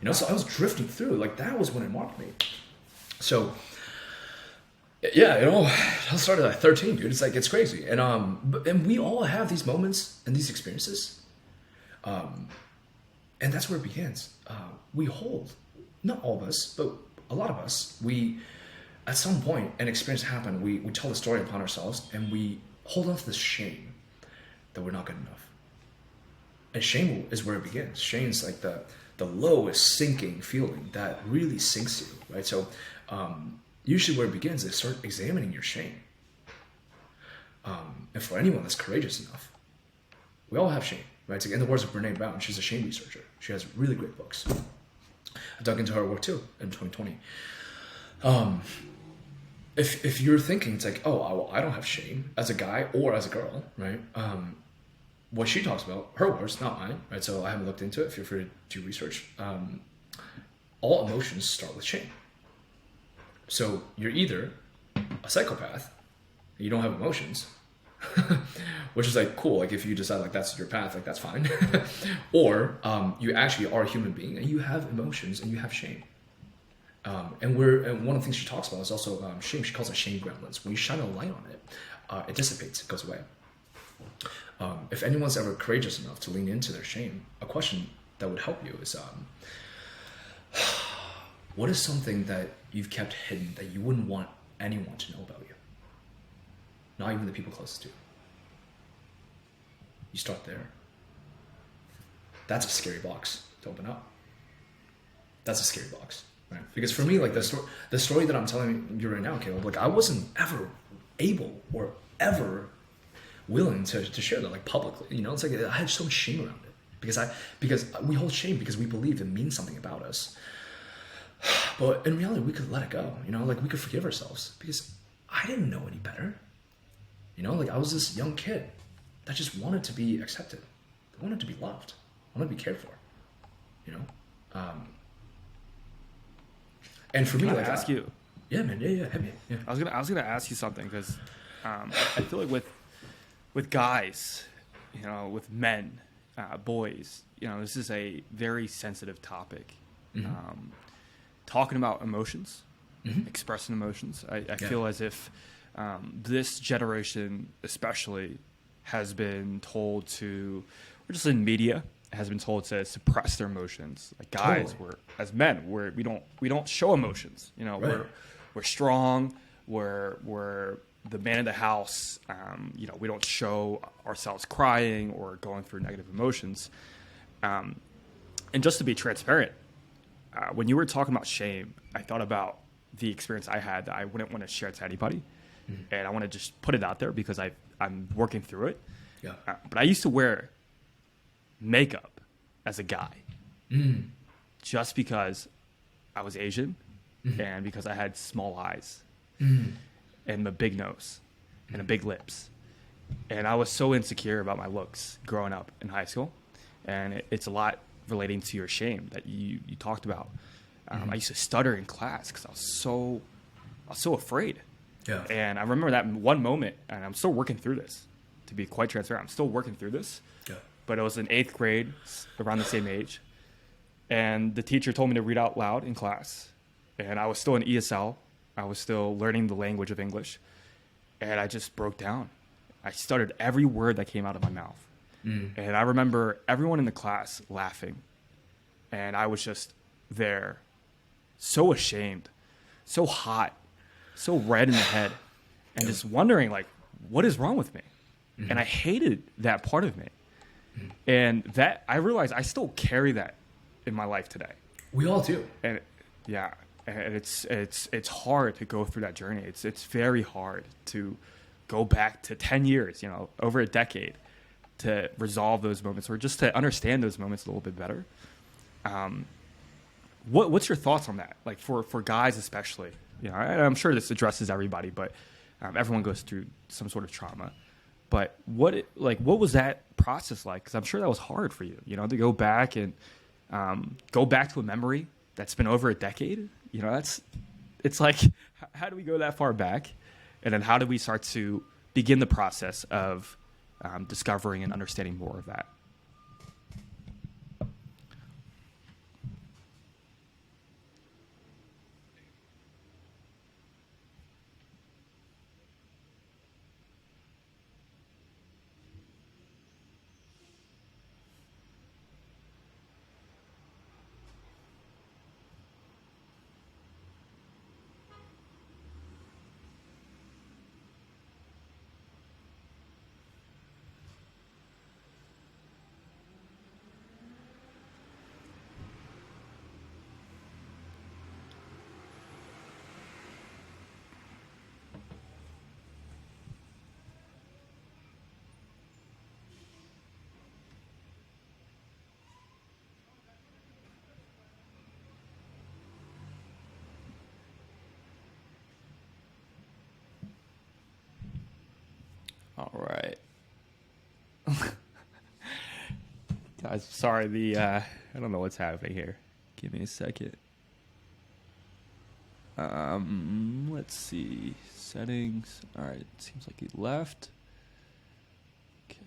you know? So I was drifting through, like that was when it marked me. So yeah, it all started at 13, dude. It's like, it's crazy. And we all have these moments and these experiences. And that's where it begins. We hold, not all of us, but a lot of us, at some point, an experience happened, we tell the story upon ourselves, and we hold on to this shame that we're not good enough. And shame is where it begins. Shame is like the lowest sinking feeling that really sinks you, right? So usually where it begins is start examining your shame. And for anyone that's courageous enough, we all have shame, right? It's like in the words of Brene Brown, she's a shame researcher. She has really great books. I dug into her work too in 2020. If you're thinking, it's like, oh, well, I don't have shame as a guy or as a girl, right? What she talks about, her words, not mine, right? So I haven't looked into it. Feel free to do research. All emotions start with shame. So you're either a psychopath, and you don't have emotions, which is like cool. Like if you decide like that's your path, like that's fine. Or you actually are a human being and you have emotions and you have shame. And one of the things she talks about is also shame. She calls it shame gremlins. When you shine a light on it, it dissipates, it goes away. If anyone's ever courageous enough to lean into their shame, a question that would help you is, what is something that you've kept hidden that you wouldn't want anyone to know about you? Not even the people closest to you. You start there. That's a scary box to open up. That's a scary box, right? Because for me, like the story that I'm telling you right now, Caleb, like I wasn't ever able or ever willing to share that like publicly. You know, it's like I had so much shame around it because we hold shame because we believe it means something about us. But in reality, we could let it go. You know, like we could forgive ourselves because I didn't know any better. You know, like I was this young kid that just wanted to be accepted. I wanted to be loved. I wanted to be cared for. You know, and for me, Can I like ask you. Yeah, man. Yeah. Hit me. Yeah. I was gonna ask you something because I feel like with guys, you know, with men, boys, you know, this is a very sensitive topic. Mm-hmm. talking about emotions, expressing emotions. I feel as if this generation especially has been told to, or just in media, has been told to suppress their emotions. Like guys, as men, we don't show emotions. You know, Right. we're strong. We're the man of the house. You know, we don't show ourselves crying or going through negative emotions. And just to be transparent, when you were talking about shame, I thought about the experience I had that I wouldn't want to share to anybody, and I want to just put it out there because I'm working through it. Yeah. But I used to wear makeup as a guy, just because I was Asian, and because I had small eyes, and a big nose, and a big lips, and I was so insecure about my looks growing up in high school, and it's a lot relating to your shame that you talked about. I used to stutter in class because I was so afraid. Yeah. And I remember that one moment, and I'm still working through this. To be quite transparent, I'm still working through this. Yeah. But it was in 8th grade, around the same age, and the teacher told me to read out loud in class, and I was still in ESL. I was still learning the language of English, and I just broke down. I stuttered every word that came out of my mouth. And I remember everyone in the class laughing, and I was just there, so ashamed, so hot, so red in the head, and just wondering, like, what is wrong with me? And I hated that part of me. And that I realized I still carry that in my life today. We all do. And yeah, and it's hard to go through that journey. It's very hard to go back to 10 years, you know, over a decade, to resolve those moments or just to understand those moments a little bit better. What's your thoughts on that? Like for guys especially, you know, I'm sure this addresses everybody, but everyone goes through some sort of trauma. But what was that process like? Because I'm sure that was hard for you, you know, to go back and go back to a memory that's been over a decade. You know, it's like, how do we go that far back? And then how do we start to begin the process of discovering and understanding more of that? All right. Guys, sorry, I don't know what's happening here. Give me a second. Let's see. Settings. All right, seems like he left. Okay.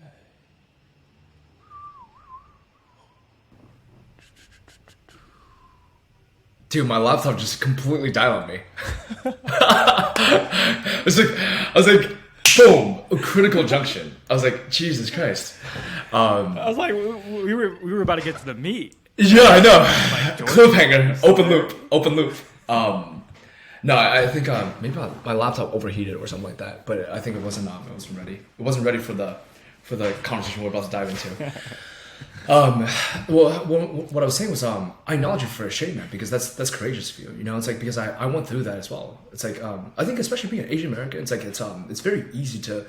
Dude, my laptop just completely died on me. I was like, boom, a critical junction. I was like, Jesus Christ. I was like, we were about to get to the meat. Yeah, I know. Like, Cliffhanger, open loop. No, I think maybe my laptop overheated or something like that. But I think it wasn't ready. It wasn't ready for the conversation we're about to dive into. Well, what I was saying was, I acknowledge you for shame, man, because that's courageous of you. You know, it's like, because I went through that as well. It's like, I think especially being an Asian American, it's like, it's very easy to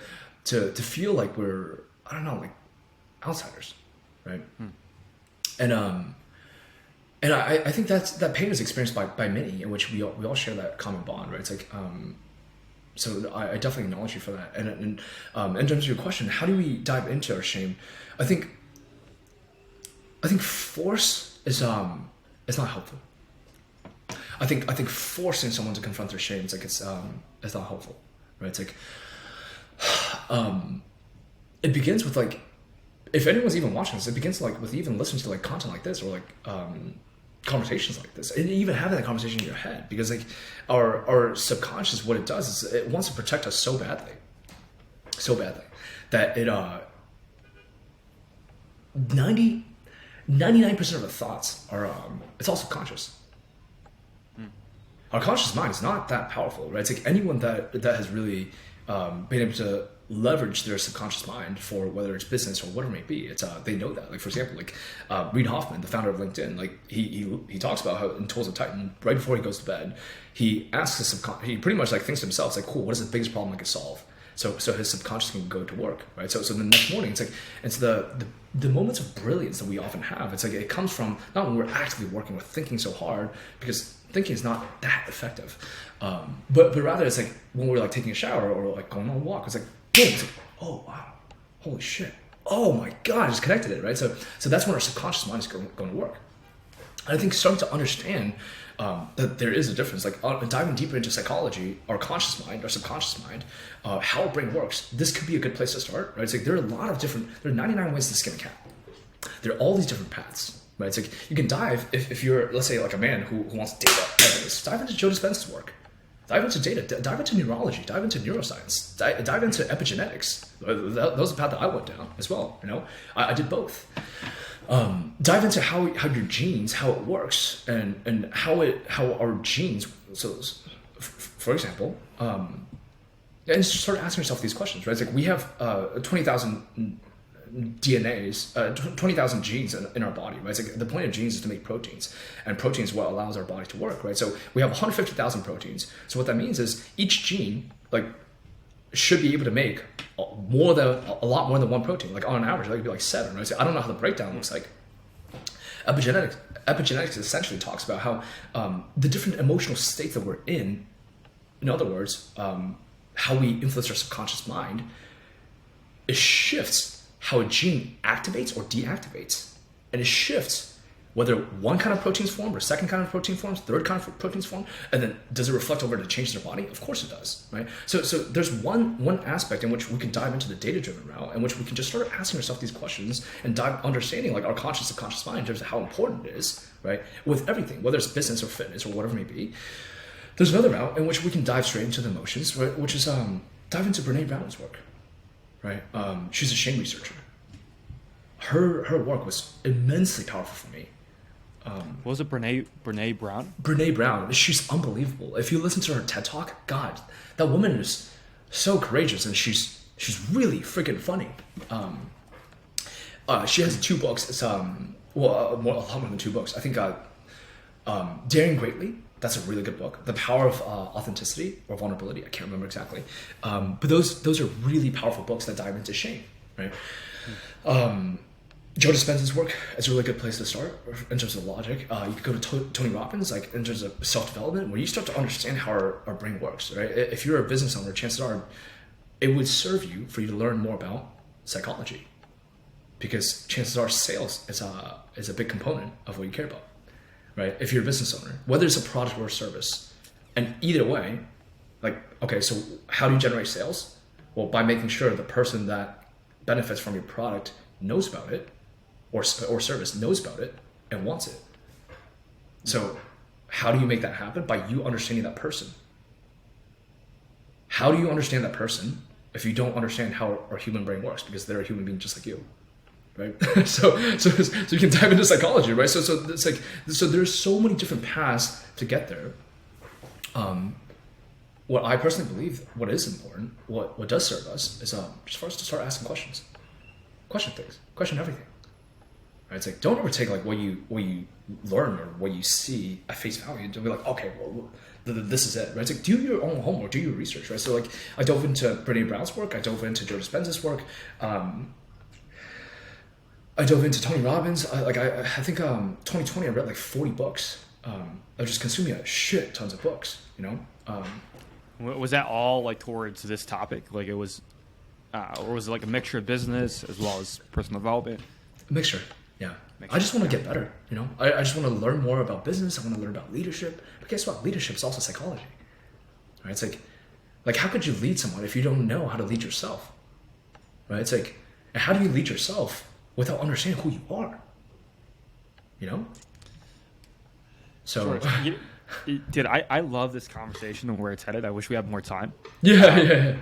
feel like we're, I don't know, like outsiders, right? And I think that pain is experienced by many, in which we all share that common bond, right? It's like, so I definitely acknowledge you for that. And in terms of your question, how do we dive into our shame? I think force is not helpful. I think forcing someone to confront their shame, it's not helpful, right? It's like, it begins with, like, if anyone's even watching this, it begins like with even listening to like content like this, or like conversations like this, and even having that conversation in your head, because like our subconscious, what it does is it wants to protect us so badly that it 99% of the thoughts are it's all subconscious. Our conscious mind is not that powerful, right? It's like anyone that has really been able to leverage their subconscious mind for whether it's business or whatever it may be, it's they know that. Like for example, like Reid Hoffman, the founder of LinkedIn, like he talks about how in Tools of Titan, right before he goes to bed, he asks his he pretty much like thinks to himself, it's like, cool, what is the biggest problem I could solve? So his subconscious can go to work, right? So the next morning, it's like it's the moments of brilliance that we often have. It's like it comes from not when we're actively working or thinking so hard, because thinking is not that effective, but rather it's like when we're like taking a shower or like going on a walk. It's like boom, it's like, oh wow, holy shit, oh my god, I just connected it, right? So that's when our subconscious mind is going to work. And I think starting to understand that there is a difference, like diving deeper into psychology, our conscious mind, our subconscious mind, how our brain works, this could be a good place to start, right? It's like there are a lot of different, there are 99 ways to skin a cat. There are all these different paths, right? It's like you can dive, if you're, let's say like a man who wants data evidence, dive into Joe Dispenza's work. Dive into data, dive into neurology, dive into neuroscience, dive into epigenetics. That was the path that I went down as well, you know? I did both. Dive into how your genes, how it works, and how our genes. So, for example, and just start asking yourself these questions, right? It's like we have 20,000 DNAs, 20,000 genes in our body, right? It's like the point of genes is to make proteins, and proteins is what allows our body to work, right? So we have 150,000 proteins. So what that means is each gene, like, should be able to make a lot more than one protein. Like on average, that could be like 7, right? So I don't know how the breakdown looks like. Epigenetics essentially talks about how the different emotional states that we're in other words, how we influence our subconscious mind, it shifts how a gene activates or deactivates. And it shifts whether one kind of proteins form or second kind of protein forms, third kind of proteins form, and then does it reflect over to change their body? Of course it does, right? So there's one aspect in which we can dive into the data-driven route, in which we can just start asking ourselves these questions and dive understanding like our conscious subconscious mind in terms of how important it is, right? With everything, whether it's business or fitness or whatever it may be. There's another route in which we can dive straight into the emotions, right? Which is dive into Brene Brown's work, right? She's a shame researcher. Her work was immensely powerful for me. What was it, Brene Brown? Brene Brown, she's unbelievable. If you listen to her TED Talk, God, that woman is so courageous, and she's really freaking funny. She has 2 books. It's a lot more than 2 books. I think Daring Greatly. That's a really good book. The Power of Authenticity or Vulnerability. I can't remember exactly. But those are really powerful books that dive into shame, right? Joe Dispenza's work is a really good place to start in terms of logic. You could go to Tony Robbins, like in terms of self-development, where you start to understand how our brain works, right? If you're a business owner, chances are it would serve you for you to learn more about psychology, because chances are sales is a big component of what you care about, right? If you're a business owner, whether it's a product or a service, and either way, like, okay, so how do you generate sales? Well, by making sure the person that benefits from your product knows about it, or service knows about it and wants it. So how do you make that happen? By you understanding that person. How do you understand that person if you don't understand how our human brain works? Because they're a human being just like you, right? so you can dive into psychology, right? So it's like, so there's so many different paths to get there. What I personally believe, what is important, what does serve us, is just for us to start asking questions. Question things, question everything. Right? It's like, don't ever take like what you learn or what you see at face value. Don't be like, okay, well, this is it. Right? It's like, do your own homework, do your research. Right? So like, I dove into Brene Brown's work. I dove into George Dispenza's work. I dove into Tony Robbins. I think 2020 I read like 40 books. I was just consuming a shit tons of books. You know. Was that all like towards this topic? Like it was, or was it like a mixture of business as well as personal development? Mixture. Yeah. I just want to get better, you know? I just want to learn more about business. I want to learn about leadership. But guess what? Leadership is also psychology. Right? It's like how could you lead someone if you don't know how to lead yourself? Right? It's like, and how do you lead yourself without understanding who you are? You know? So, Sure. Dude, I love this conversation and where it's headed. I wish we had more time. yeah.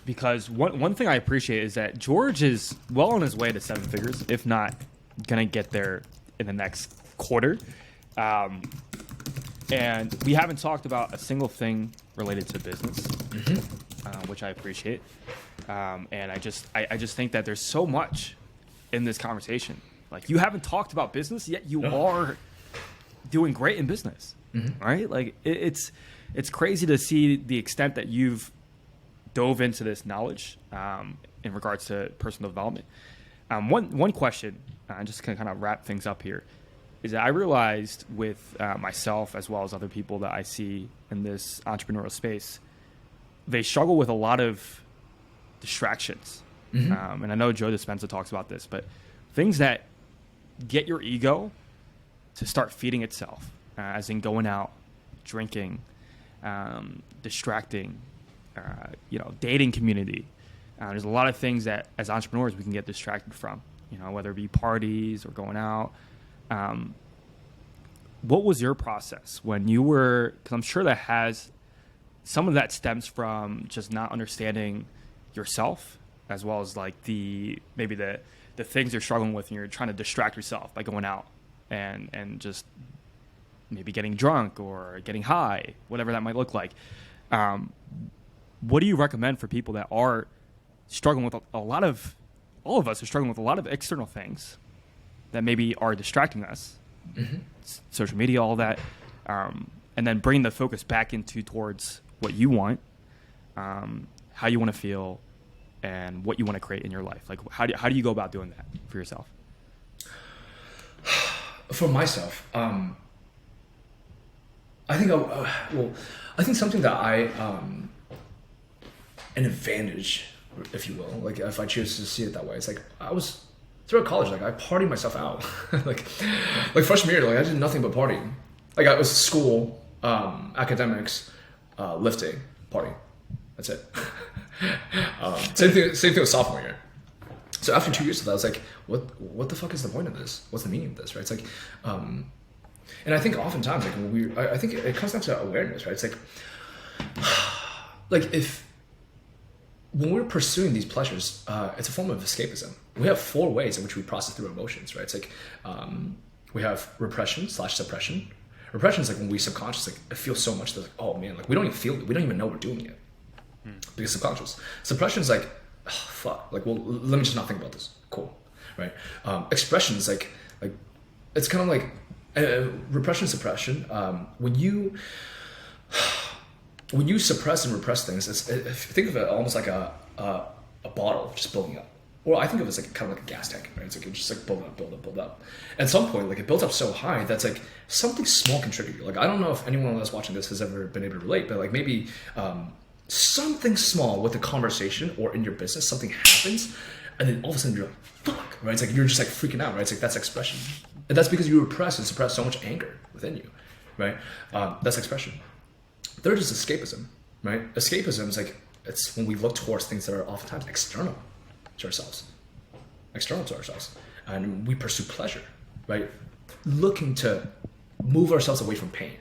Because one thing I appreciate is that George is well on his way to seven figures, if not going to get there in the next quarter. And we haven't talked about a single thing related to business, which I appreciate. And I just think that there's so much in this conversation. Like, you haven't talked about business, yet you are doing great in business, right? Like, it's crazy to see the extent that you've dove into this knowledge in regards to personal development. One question, just to kind of wrap things up here, is that I realized with myself as well as other people that I see in this entrepreneurial space, they struggle with a lot of distractions. And I know Joe Dispenza talks about this, but things that get your ego to start feeding itself, as in going out, drinking, distracting, dating community. There's a lot of things that as entrepreneurs we can get distracted from, whether it be parties or going out. What was your process when you were, because I'm sure some of that stems from just not understanding yourself, as well as like maybe the things you're struggling with and you're trying to distract yourself by going out and just maybe getting drunk or getting high, whatever that might look like. What do you recommend for people that are struggling with all of us are struggling with a lot of external things that maybe are distracting us, social media, all that, and then bringing the focus back towards what you want, how you want to feel, and what you want to create in your life? Like, how do you go about doing that for yourself? For myself, I think something that an advantage, if you will, like if I choose to see it that way, it's like I was throughout college, like I partied myself out, like freshman year, like I did nothing but partying. Like I was school, academics, lifting, partying. That's it. Same thing with sophomore year. So after 2 years of that, I was like, what the fuck is the point of this? What's the meaning of this, right? It's like, and I think oftentimes, like I think it comes down to awareness, right? It's like when we're pursuing these pleasures, it's a form of escapism. We have 4 ways in which we process through emotions, right? It's like we have repression/suppression. Repression is like when we subconsciously like, feel so much that like, oh man, like we don't even feel it, we don't even know we're doing it because subconscious. Suppression is like, oh, fuck, like well, let me just not think about this. Cool, right? Expression is like it's kind of like repression, suppression. When you suppress and repress things, think of it almost like a bottle just building up. Or I think of it as like kind of like a gas tank, right? It's like it just like build up. At some point, like it builds up so high that's like something small can trigger you. Like I don't know if anyone else watching this has ever been able to relate, but like maybe something small with a conversation or in your business, something happens, and then all of a sudden you're like, fuck, right? It's like you're just like freaking out, right? It's like that's expression, and that's because you repress and suppress so much anger within you, right? That's expression. Third is escapism, right? Escapism is like it's when we look towards things that are oftentimes external to ourselves, and we pursue pleasure, right? Looking to move ourselves away from pain,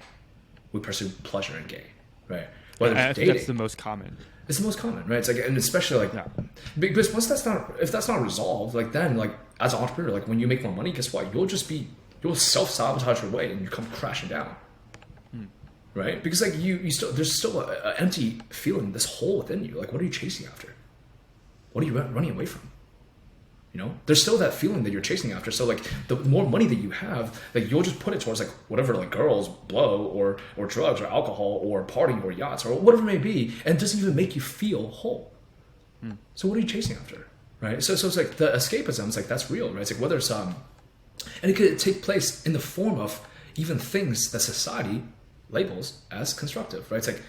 we pursue pleasure and gain, right? Whether it's I think dating, that's the most common. it's the most common, right? It's like, and especially like, because once if that's not resolved, like then like as an entrepreneur, like when you make more money, guess what? You'll self-sabotage your way and you come crashing down. Right? Because like there's still an empty feeling, this hole within you. Like, what are you chasing after? What are you running away from? There's still that feeling that you're chasing after. So like the more money that you have, like you'll just put it towards like whatever, like girls, blow, or drugs, or alcohol, or partying, or yachts, or whatever it may be, and it doesn't even make you feel whole. So what are you chasing after? Right? So it's like the escapism, it's like that's real, right? It's like whether it's and it could take place in the form of even things that society labels as constructive, right? It's like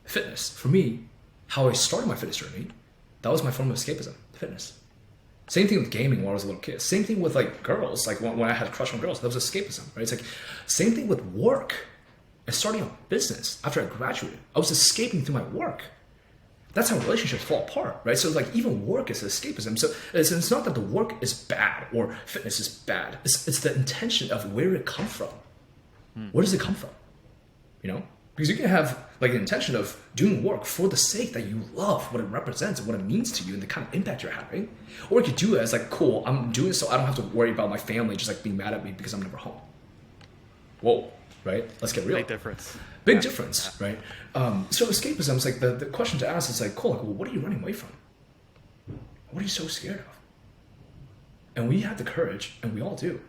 fitness. For me, how I started my fitness journey, that was my form of escapism, fitness. Same thing with gaming when I was a little kid. Same thing with like girls, like when I had a crush on girls, that was escapism, right? It's like same thing with work and starting a business after I graduated. I was escaping through my work. That's how relationships fall apart, right? So like even work is escapism. So it's not that the work is bad or fitness is bad. It's the intention of where it comes from. Where does it come from? You know, because you can have like an intention of doing work for the sake that you love what it represents and what it means to you and the kind of impact you're having, or you could do it as like, cool, I'm doing this so I don't have to worry about my family just like being mad at me because I'm never home. Whoa, right? Let's get real. Big difference. Big difference, right? So escapism is like the question to ask is like, cool, like, well, what are you running away from? What are you so scared of? And we have the courage, and we all do,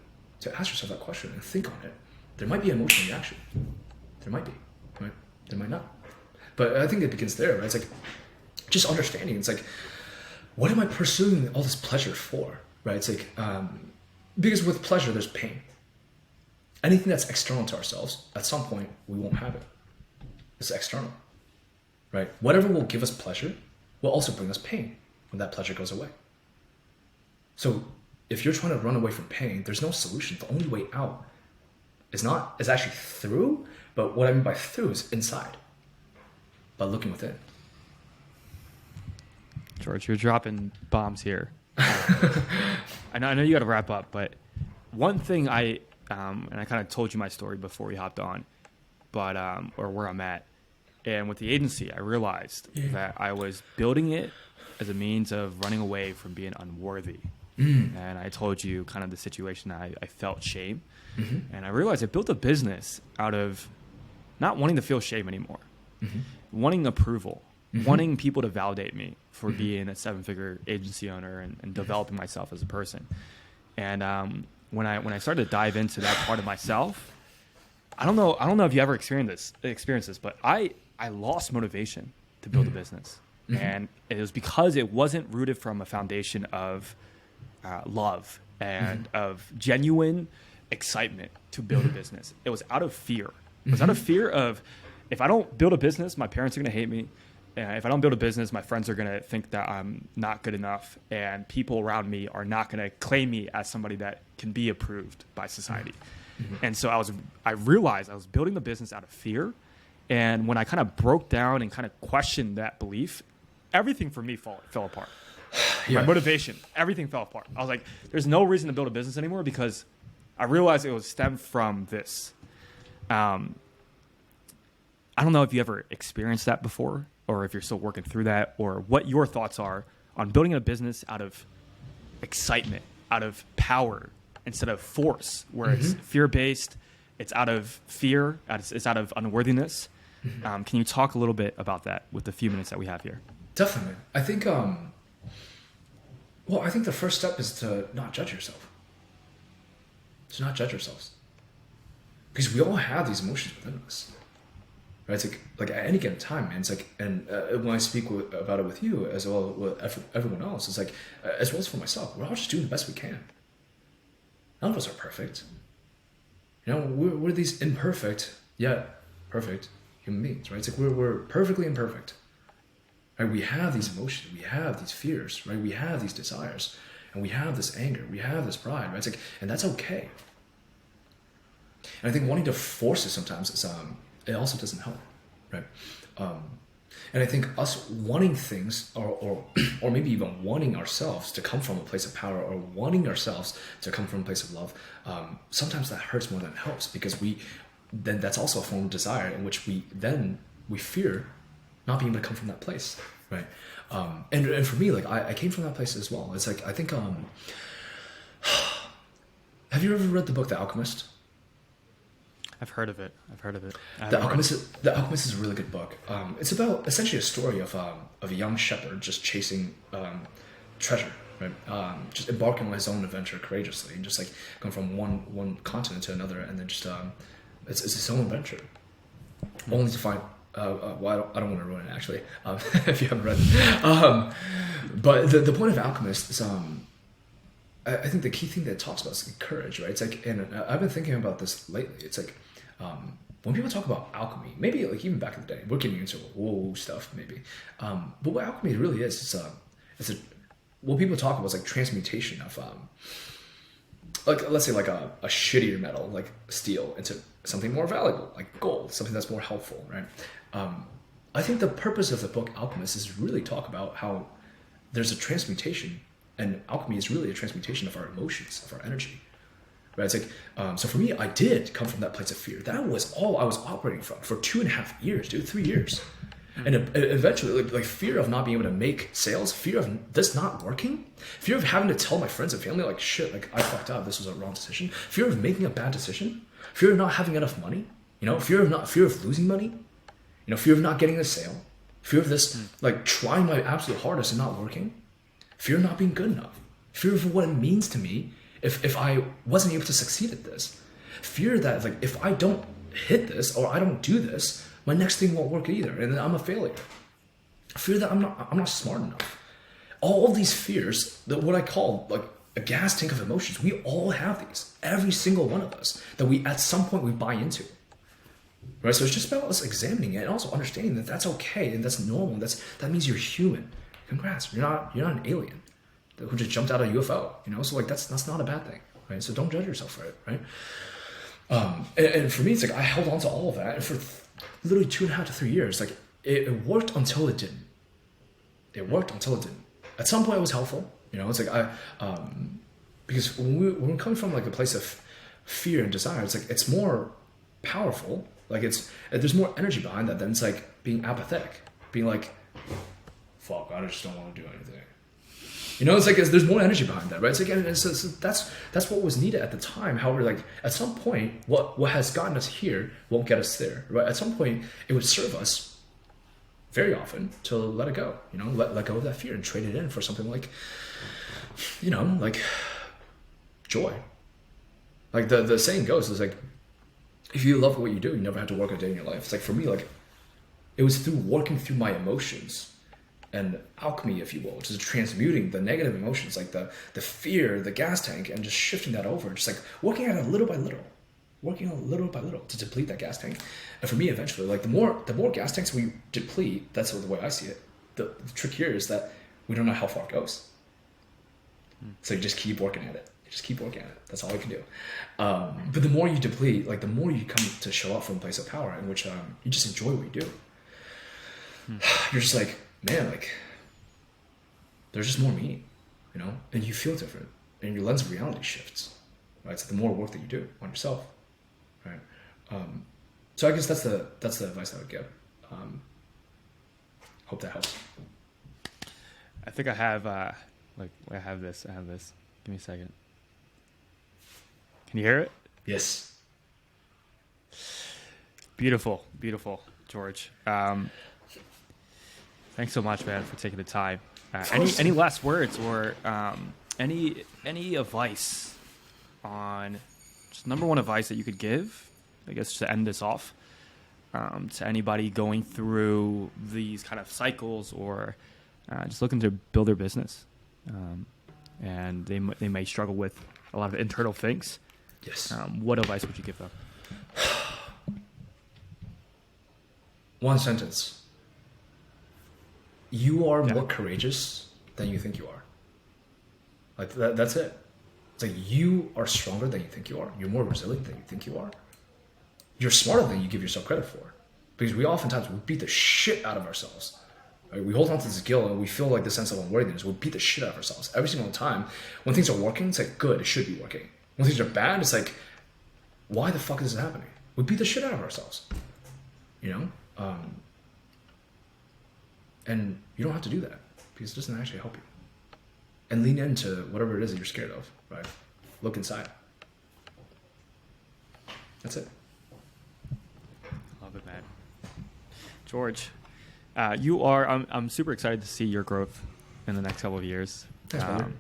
to ask yourself that question and think on it. There might be an emotional reaction. There might be, right? There might not. But I think it begins there, right? It's like just understanding. It's like, what am I pursuing all this pleasure for, right? It's like, because with pleasure, there's pain. Anything that's external to ourselves, at some point, we won't have it. It's external, right? Whatever will give us pleasure will also bring us pain when that pleasure goes away. So if you're trying to run away from pain, there's no solution. The only way out is actually through, but what I mean by through is inside, by looking within. George, you're dropping bombs here. I know you got to wrap up, but one thing and I kind of told you my story before we hopped on, but or where I'm at, and with the agency, I realized that I was building it as a means of running away from being unworthy. And I told you kind of the situation that I felt shame. And I realized I built a business out of not wanting to feel shame anymore, wanting approval, wanting people to validate me for being a 7-figure agency owner and developing myself as a person. And when I started to dive into that part of myself, I don't know if you ever experienced this, but I lost motivation to build a business. And it was because it wasn't rooted from a foundation of love and of genuine excitement to build a business. It was out of fear. It was out of fear of, if I don't build a business, my parents are going to hate me. If I don't build a business, my friends are going to think that I'm not good enough, and people around me are not going to claim me as somebody that can be approved by society. And so I realized I was building the business out of fear. And when I kind of broke down and kind of questioned that belief, everything for me fell apart. My motivation, everything fell apart. I was like, there's no reason to build a business anymore, because I realized it was stemmed from this. I don't know if you ever experienced that before, or if you're still working through that, or what your thoughts are on building a business out of excitement, out of power, instead of force, where it's fear-based, it's out of fear, it's out of unworthiness. Can you talk a little bit about that with the few minutes that we have here? Definitely. I think, I think the first step is to not judge yourself. To not judge yourselves. Because we all have these emotions within us. Right? It's like at any given time, man. It's like, and when I speak about it with you, as well as with everyone else, it's like, as well as for myself, we're all just doing the best we can. None of us are perfect. You know, we're these imperfect, yet perfect human beings, right? It's like we're perfectly imperfect. Right? We have these emotions, we have these fears, right? We have these desires, and we have this anger, we have this pride, right? It's like, and that's okay. And I think wanting to force it sometimes is, it also doesn't help, right? And I think us wanting things, or maybe even wanting ourselves to come from a place of power, or wanting ourselves to come from a place of love, sometimes that hurts more than it helps, because then that's also a form of desire in which we fear not being able to come from that place, right? And for me, like I came from that place as well. It's like, I think, have you ever read the book The Alchemist? I've heard of it. The Alchemist is a really good book. It's about essentially a story of a young shepherd just chasing treasure, right? Just embarking on his own adventure courageously, and just like going from one continent to another, and then just it's his own adventure, only to find. I don't want to ruin it actually, if you haven't read it. But the point of Alchemist is, I think the key thing that it talks about is courage, right? It's like, and I've been thinking about this lately. It's like, when people talk about alchemy, maybe like even back in the day, we're getting into whoa stuff maybe. But what alchemy really is, what people talk about is like transmutation of, like let's say like a shittier metal like steel into something more valuable like gold, something that's more helpful, right? I think the purpose of the book Alchemist is really talk about how there's a transmutation, and alchemy is really a transmutation of our emotions, of our energy, right? It's like, so for me, I did come from that place of fear. That was all I was operating from for 2.5 years, dude, 3 years. And eventually, like fear of not being able to make sales, fear of this not working, fear of having to tell my friends and family, like, shit, like, I fucked up, this was a wrong decision, fear of making a bad decision, fear of not having enough money, fear of losing money, fear of not getting a sale, fear of this, like, trying my absolute hardest and not working, fear of not being good enough, fear of what it means to me if I wasn't able to succeed at this, fear that, like, if I don't hit this or I don't do this, my next thing won't work either, and then I'm a failure. Fear that I'm not smart enough. All of these fears, that what I call like a gas tank of emotions, we all have these. Every single one of us that we at some point we buy into. Right? So it's just about us examining it and also understanding that that's okay and that's normal. That means you're human. Congrats, you're not an alien who just jumped out of a UFO. So like that's not a bad thing, right? So don't judge yourself for it, right? And for me, it's like I held on to all of that, and for literally 2.5 to 3 years, like it worked until it didn't. It worked until it didn't. At some point, it was helpful. It's like because when we're coming from like a place of fear and desire, it's like it's more powerful. Like there's more energy behind that than it's like being apathetic, being like, fuck, I just don't want to do anything. It's like there's more energy behind that, right? It's like, and so that's what was needed at the time. However, like at some point, what has gotten us here won't get us there, right? At some point, it would serve us very often to let it go, let go of that fear and trade it in for something like, like joy. Like the saying goes, is like, if you love what you do, you never have to work a day in your life. It's like for me, like it was through working through my emotions and alchemy, if you will, which is transmuting the negative emotions, like the fear, the gas tank, and just shifting that over, just like working at it little by little to deplete that gas tank. And for me, eventually, like the more gas tanks we deplete, that's the way I see it. The trick here is that we don't know how far it goes. So you just keep working at it. That's all you can do. But the more you deplete, like the more you come to show up from a place of power in which you just enjoy what you do. You're just like, man, like there's just more meaning, and you feel different, and your lens of reality shifts, right? So the more work that you do on yourself, right? So I guess that's the advice I would give. Hope that helps. I think I have I have this. Give me a second. Can you hear it? Yes. Beautiful, George. Thanks so much, man, for taking the time. Any last words or any advice on just number one advice that you could give, I guess, to end this off, to anybody going through these kind of cycles or just looking to build their business, and they may struggle with a lot of internal things. Yes. What advice would you give them? One sentence. You are more courageous than you think you are. Like that's it. It's like you are stronger than you think you are. You're more resilient than you think you are. You're smarter than you give yourself credit for. Because we beat the shit out of ourselves. Right? We hold on to this guilt and we feel like the sense of unworthiness. We beat the shit out of ourselves every single time. When things are working, it's like, good, it should be working. When things are bad, it's like, why the fuck is this happening? We beat the shit out of ourselves. And you don't have to do that because it doesn't actually help you. And lean into whatever it is that you're scared of, right? Look inside. That's it. Love it, man. George, I'm super excited to see your growth in the next couple of years. Thanks, brother.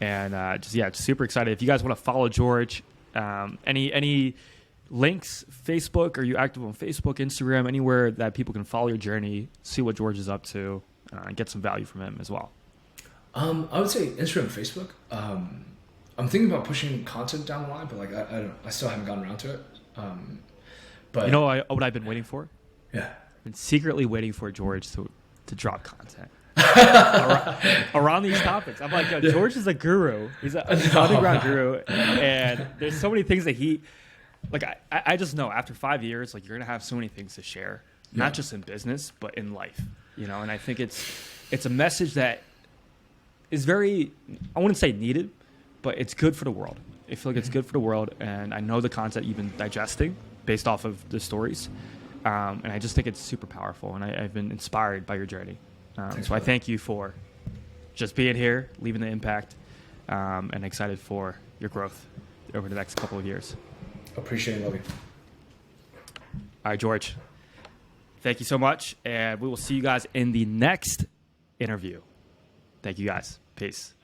And just super excited. If you guys want to follow George, any links, Facebook, are you active on Facebook, Instagram, anywhere that people can follow your journey, see what George is up to, and get some value from him as well? I would say Instagram and Facebook. I'm thinking about pushing content down the line, but like I still haven't gotten around to it. But what I've been waiting for? Yeah. I've been secretly waiting for George to drop content around these topics. I'm like, George is a guru. He's an underground guru, and there's so many things that he. Like, I just know after 5 years, like, you're going to have so many things to share, not just in business, but in life, and I think it's a message that is very, I wouldn't say needed, but it's good for the world. I feel like it's good for the world, and I know the content you've been digesting based off of the stories, and I just think it's super powerful, and I've been inspired by your journey. So I thank you for just being here, leaving the impact, and excited for your growth over the next couple of years. Appreciate it, love you. All right, George. Thank you so much, and we will see you guys in the next interview. Thank you, guys. Peace.